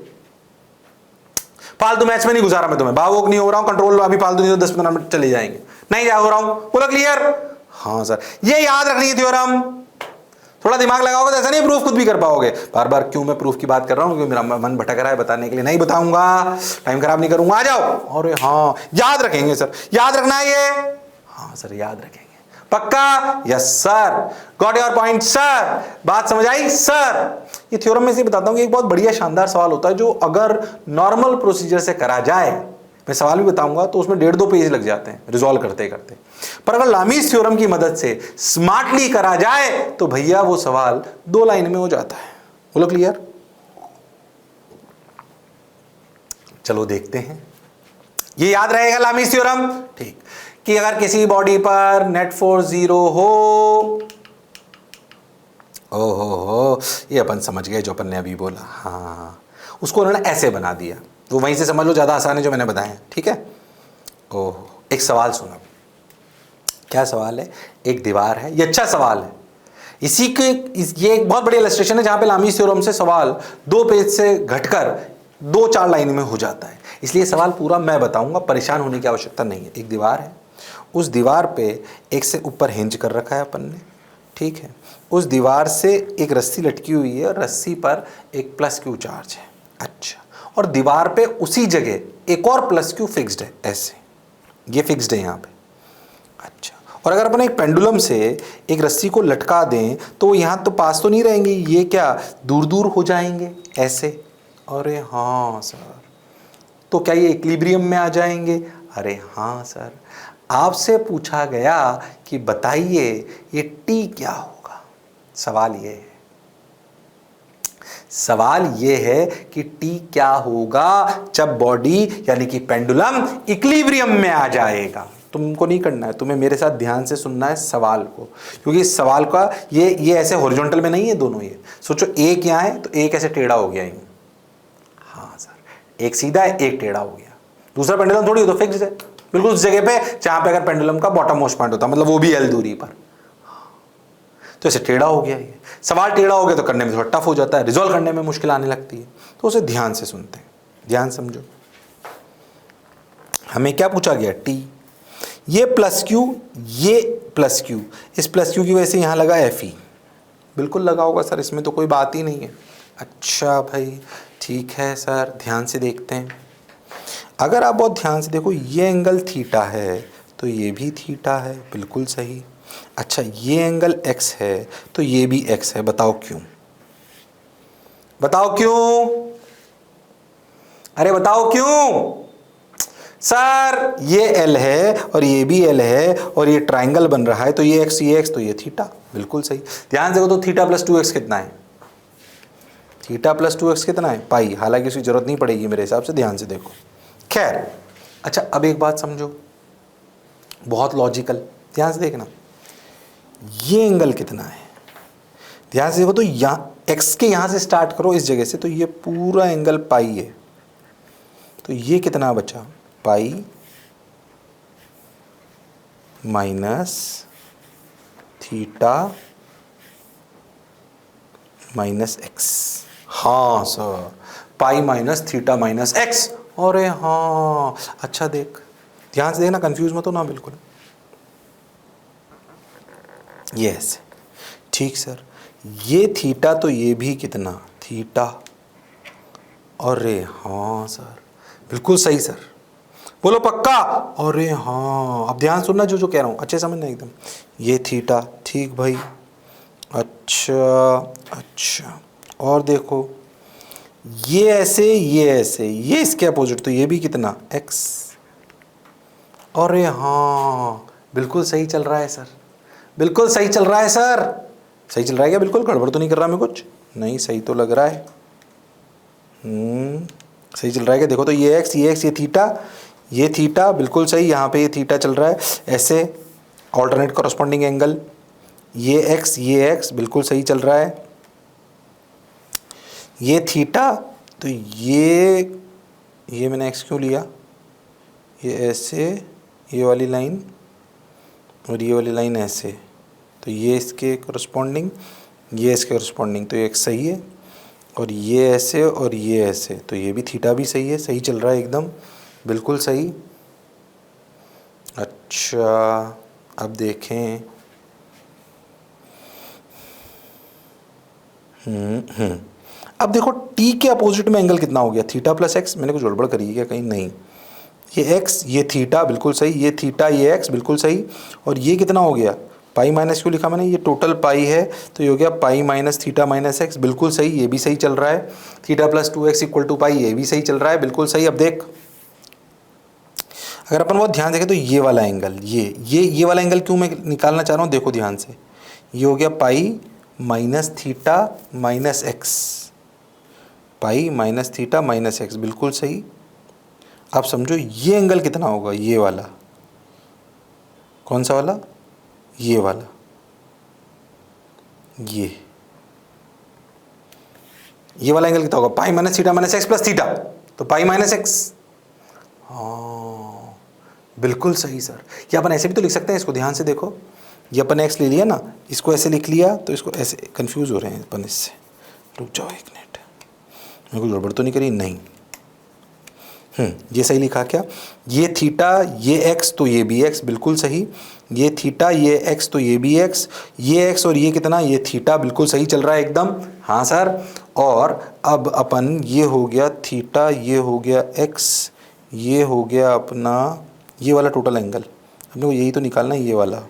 फालतू मैच में नहीं घुसा रहा मैं तुम्हें, भावुक नहीं हो रहा हूं, कंट्रोल अभी फालतू नहीं तो 10-15 मिनट चले जाएंगे, नहीं जा हो रहा हूं। बोलो क्लियर? हाँ सर, ये याद रखनी है थ्योरम। थोड़ा दिमाग लगाओगे तो ऐसा नहीं प्रूफ खुद भी कर पाओगे। बार बार क्यों मैं प्रूफ की बात कर रहा हूं? क्योंकि मेरा मन भटक रहा है बताने के लिए। नहीं बताऊंगा, टाइम खराब नहीं करूंगा, आ जाओ। अरे हाँ, याद रखेंगे सर, याद रखना है ये। हाँ सर, याद रखेंगे पक्का? Yes sir, got your point sir, बात समझ आई सर। ये थ्योरम में से बताता हूं कि एक बहुत बढ़िया शानदार सवाल होता है जो अगर नॉर्मल प्रोसीजर से करा जाए, मैं सवाल भी बताऊंगा तो उसमें 1.5-2 पेज लग जाते हैं रिजॉल्व करते करते, पर अगर लामीज थ्योरम की मदद से स्मार्टली करा जाए तो भैया वो सवाल 2 लाइन में हो जाता है। बोलो क्लियर? चलो देखते हैं, ये याद रहेगा लामीज थ्योरम। ठीक, कि अगर किसी बॉडी पर नेट फोर्स 0 हो, ओहो, ये अपन समझ गए जो अपन ने अभी बोला। हाँ, उसको उन्होंने ऐसे बना दिया, तो वहीं से समझ लो, ज़्यादा आसान है जो मैंने बताया, ठीक है। ओह, एक सवाल सुनो। क्या सवाल है? एक दीवार है, ये अच्छा सवाल है। ये एक बहुत बड़ी इलस्ट्रेशन है जहाँ पे लामीज थ्योरम से सवाल 2 पेज से घटकर 2-4 लाइन में हो जाता है। इसलिए सवाल पूरा मैं बताऊंगा, परेशान होने की आवश्यकता नहीं है। एक दीवार है, उस दीवार पे एक से ऊपर हिंज कर रखा है अपन ने, ठीक है। उस दीवार से एक रस्सी लटकी हुई है और रस्सी पर एक प्लस क्यू चार्ज है। अच्छा, और दीवार पे उसी जगह एक और प्लस क्यू फिक्स्ड है, ऐसे ये फिक्स्ड है यहाँ पे। अच्छा, और अगर अपन एक पेंडुलम से एक रस्सी को लटका दें तो यहाँ तो पास तो नहीं रहेंगे, ये क्या दूर दूर हो जाएंगे ऐसे। अरे हाँ सर, तो क्या ये इक्विलिब्रियम में आ जाएंगे? अरे हाँ सर। आपसे पूछा गया कि बताइए ये टी क्या होगा। सवाल ये है कि टी क्या होगा जब बॉडी यानी कि पेंडुलम इक्विलिब्रियम में आ जाएगा। तुमको नहीं करना है, तुम्हें मेरे साथ ध्यान से सुनना है सवाल को, क्योंकि इस सवाल का ये ऐसे हॉरिजॉन्टल में नहीं है दोनों। ये सोचो, एक यहाँ है तो एक ऐसे टेढ़ा हो गया। हाँ सर, एक सीधा है एक टेढ़ा हो गया। दूसरा पेंडुलम थोड़ी हो तो फिक्स है बिल्कुल उस जगह पे जहां पे अगर पेंडुलम का बॉटम मोस्ट पॉइंट होता, मतलब वो भी एल दूरी पर। तो ऐसे टेढ़ा हो गया। ये सवाल टेढ़ा हो गया तो करने में थोड़ा टफ हो जाता है, रिजॉल्व करने में मुश्किल आने लगती है। तो उसे ध्यान से सुनते हैं, ध्यान समझो। हमें क्या पूछा गया? टी, ये प्लस क्यू, ये प्लस क्यू, इस प्लस क्यू की वजह से यहाँ लगा एफ ई। बिल्कुल लगा होगा सर, इसमें तो कोई बात ही नहीं है। अच्छा भाई ठीक है सर, ध्यान से देखते हैं। अगर आप बहुत ध्यान से देखो, ये एंगल थीटा है तो ये भी थीटा है, बिल्कुल सही। अच्छा, ये एंगल एक्स है तो ये भी एक्स है। बताओ क्यों? बताओ क्यों? अरे बताओ क्यों? सर ये एल है और ये भी एल है और ये ट्राइंगल बन रहा है तो ये एक्स तो ये थीटा। बिल्कुल सही। ध्यान से देखो तो थीटा प्लस 2x कितना है? थीटा प्लस 2x कितना है? पाई। हालांकि उसकी जरूरत नहीं पड़ेगी मेरे हिसाब से, ध्यान से देखो। खैर, अच्छा अब एक बात समझो, बहुत लॉजिकल, ध्यान से देखना। ये एंगल कितना है? ध्यान से देखो तो यहाँ x के यहाँ से स्टार्ट करो इस जगह से, तो ये पूरा एंगल पाई है। तो ये कितना बचा? Pi minus theta minus x. हाँ सर, pi minus theta minus x. अरे हाँ, अच्छा देख, ध्यान से देखना, कंफ्यूज मत हो ना बिल्कुल। यस ठीक सर, ये थीटा तो ये भी कितना? थीटा। अरे हाँ सर, बिल्कुल सही सर, बोलो पक्का? अरे हाँ, अब ध्यान सुनना जो कह रहा हूँ, अच्छे समझना एकदम। ये थीटा, ठीक भाई। अच्छा, और देखो ये ऐसे, ये इसके अपोजिट, तो ये भी कितना? एक्स। अरे हाँ, बिल्कुल सही चल रहा है सर, बिल्कुल सही चल रहा है सर। सही चल रहा है क्या? बिल्कुल गड़बड़ तो नहीं कर रहा मैं कुछ? नहीं, सही तो लग रहा है। सही चल रहा है क्या? देखो तो ये एक्स, ये थीटा, बिल्कुल सही। यहाँ पे ये थीटा चल रहा है ऐसे, ऑल्टरनेट कॉरस्पॉन्डिंग एंगल। ये एक्स, बिल्कुल सही चल रहा है। ये थीटा, तो ये मैंने एक्स क्यों लिया? ये ऐसे, ये वाली लाइन और ये वाली लाइन ऐसे, तो ये इसके कॉरस्पॉन्डिंग, ये इसके कॉरस्पॉन्डिंग, तो ये एक्स सही है। और ये ऐसे और ये ऐसे, तो ये भी थीटा भी सही है, सही चल रहा है एकदम, बिल्कुल सही। अच्छा अब देखें, अब देखो टी के अपोजिट में एंगल कितना हो गया? Theta plus x. मैंने कुछ गड़बड़ करी है क्या कहीं? नहीं, ये एक्स, ये थीटा, बिल्कुल सही। ये थीटा, ये एक्स, बिल्कुल सही। और ये कितना हो गया? पाई माइनस क्यों लिखा मैंने? ये टोटल पाई है तो ये हो गया pi minus theta minus x, बिल्कुल सही। ये भी सही चल रहा है। Theta plus 2x equal to pi, ये भी सही चल रहा है, बिल्कुल सही। अब देख, अगर अपन बहुत ध्यान देखें तो ये वाला एंगल, ये वाला एंगल क्यों मैं निकालना चाह रहा हूँ, देखो ध्यान से। ये हो गया pi minus theta minus x, पाई माइनस थीटा माइनस एक्स, बिल्कुल सही। आप समझो ये एंगल कितना होगा? ये वाला, कौन सा वाला? ये वाला, ये वाला एंगल कितना होगा? पाई minus theta minus x plus theta, तो पाई माइनस एक्स। हाँ बिल्कुल सही सर। ये अपन ऐसे भी तो लिख सकते हैं, इसको ध्यान से देखो। ये अपन एक्स ले लिया ना, इसको ऐसे लिख लिया, तो इसको ऐसे, कंफ्यूज हो रहे हैं अपन इससे। रुक जाओ एक मिनट, मेरे को गड़बड़ तो नहीं करी? नहीं, ये सही लिखा क्या? ये थीटा ये एक्स तो ये भी एक्स, बिल्कुल सही। ये थीटा ये एक्स तो ये भी एक्स, ये एक्स और ये कितना, ये थीटा, बिल्कुल सही चल रहा है एकदम। हाँ सर। और अब अपन ये हो गया थीटा, ये हो गया एक्स, ये हो गया अपना ये वाला टोटल एंगल, अपने को यही तो निकालना है, ये वाला।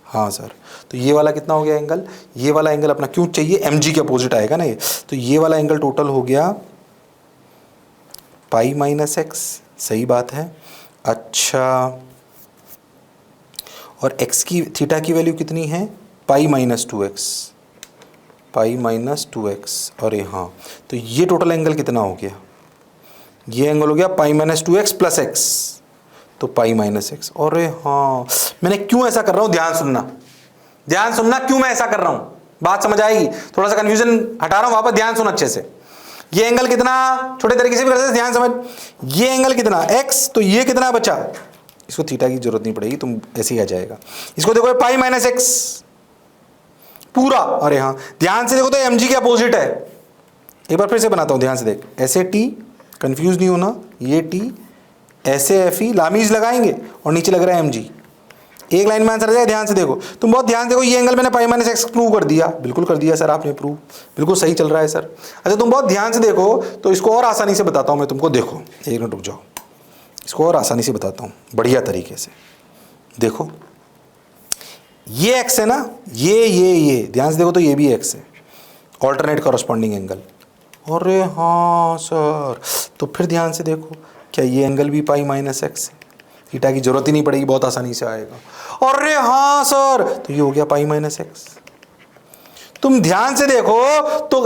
हाँ सर। तो ये वाला कितना हो गया एंगल, ये वाला एंगल अपना क्यों चाहिए, एम जी के अपोजिट आएगा ना ये, तो ये वाला एंगल टोटल हो गया पाई माइनस एक्स, सही बात है। अच्छा, और x की थीटा की वैल्यू कितनी है, pi minus 2x, pi minus 2x। और हाँ, तो ये टोटल एंगल कितना हो गया, ये एंगल हो गया pi minus 2x plus x, तो पाई माइनस एक्स। और हाँ, मैंने क्यों ऐसा कर रहा हूँ, ध्यान सुनना, ध्यान सुनना, क्यों मैं ऐसा कर रहा हूँ, बात समझ आएगी। थोड़ा सा कंफ्यूजन हटा रहा हूँ, वापस ध्यान सुन अच्छे से। ये एंगल कितना, छोटे तरीके से भी कर सकते, ध्यान समझ। ये एंगल कितना x, तो ये कितना बचा, इसको थीटा की जरूरत नहीं पड़ेगी, तुम ऐसे ही आ जाएगा। इसको देखो पाई माइनस एक्स पूरा, अरे हाँ ध्यान से देखो तो mg के अपोजिट है। एक बार फिर से बनाता हूँ, ध्यान से देख, ऐसे t, कंफ्यूज नहीं होना, ये t, ऐसे एफ ई, लामीज लगाएंगे और नीचे लग रहा है mg, एक लाइन में आंसर आ जाएगा। ध्यान से देखो, तुम बहुत ध्यान से देखो, ये एंगल मैंने पाई माइनस एक्स प्रूव कर दिया, बिल्कुल कर दिया सर आपने प्रूव, बिल्कुल सही चल रहा है सर। अच्छा तुम बहुत ध्यान से देखो तो इसको और आसानी से बताता हूँ मैं तुमको, देखो एक मिनट रुक जाओ, इसको और आसानी से बताता हूँ बढ़िया तरीके से। देखो ये एक्स है ना, ये ध्यान से देखो तो ये भी एक्स है, ऑल्टरनेट कॉरस्पॉन्डिंग एंगल। अरे हाँ सर, तो फिर ध्यान से देखो, क्या ये एंगल भी पाई माइनस एक्स है, थीटा की जरूरत ही नहीं पड़ेगी, बहुत आसानी से आएगा। अरे हाँ सर, तो ये हो गया पाई माइनस एक्स। तुम ध्यान से देखो तो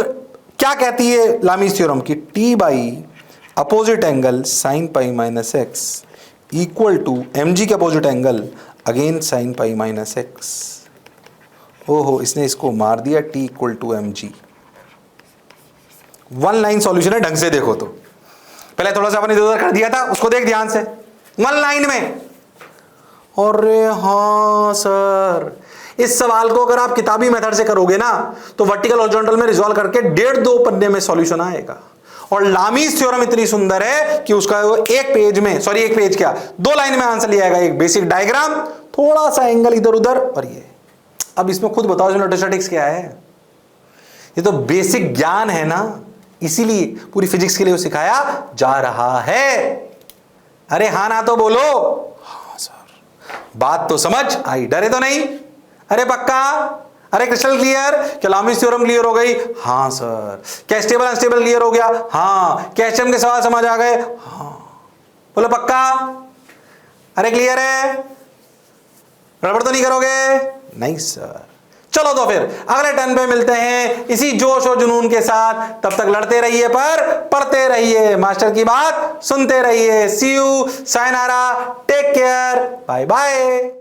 क्या कहती है लामीज थ्योरम की, T by opposite angle sine pi minus x equal to m g के opposite angle again sine pi minus x. ओहो, इसने इसको मार दिया, T equal to m g. One line solution है, ढंग से देखो तो। पहले थोड़ा सा अपने इधर उधर कर दिया था, उसको देख ध्यान से, वन लाइन में। अरे हाँ सर, इस सवाल को अगर आप किताबी मेथड से करोगे ना तो वर्टिकल हॉरिजॉन्टल में रिजॉल्व करके 1.5-2 पन्ने में सॉल्यूशन आएगा। और लामीज थ्योरम इतनी सुंदर है कि उसका एक पेज क्या, 2 लाइन में आंसर लिया जाएगा, एक बेसिक डायग्राम, थोड़ा सा एंगल इधर उधर, और ये। अब इसमें खुद बताओ इलेक्ट्रोस्टैटिक्स क्या है, ये तो बेसिक ज्ञान है ना, इसीलिए पूरी फिजिक्स के लिए वो सिखाया जा रहा है। अरे हाँ ना तो बोलो, हाँ सर, बात तो समझ आई, डरे तो नहीं, अरे पक्का, अरे क्रिस्टल क्लियर, क्या लामीज थ्योरम क्लियर हो गई, हाँ सर, क्या स्टेबल अनस्टेबल क्लियर हो गया, हाँ, क्या एचएम के सवाल समझ आ गए, हाँ, बोलो पक्का, अरे क्लियर है, गड़बड़ तो नहीं करोगे, नहीं सर। चलो तो फिर अगले टर्न पे मिलते हैं इसी जोश और जुनून के साथ, तब तक लड़ते रहिए पर पढ़ते रहिए, मास्टर की बात सुनते रहिए। सी यू, सायनारा, टेक केयर, बाय बाय।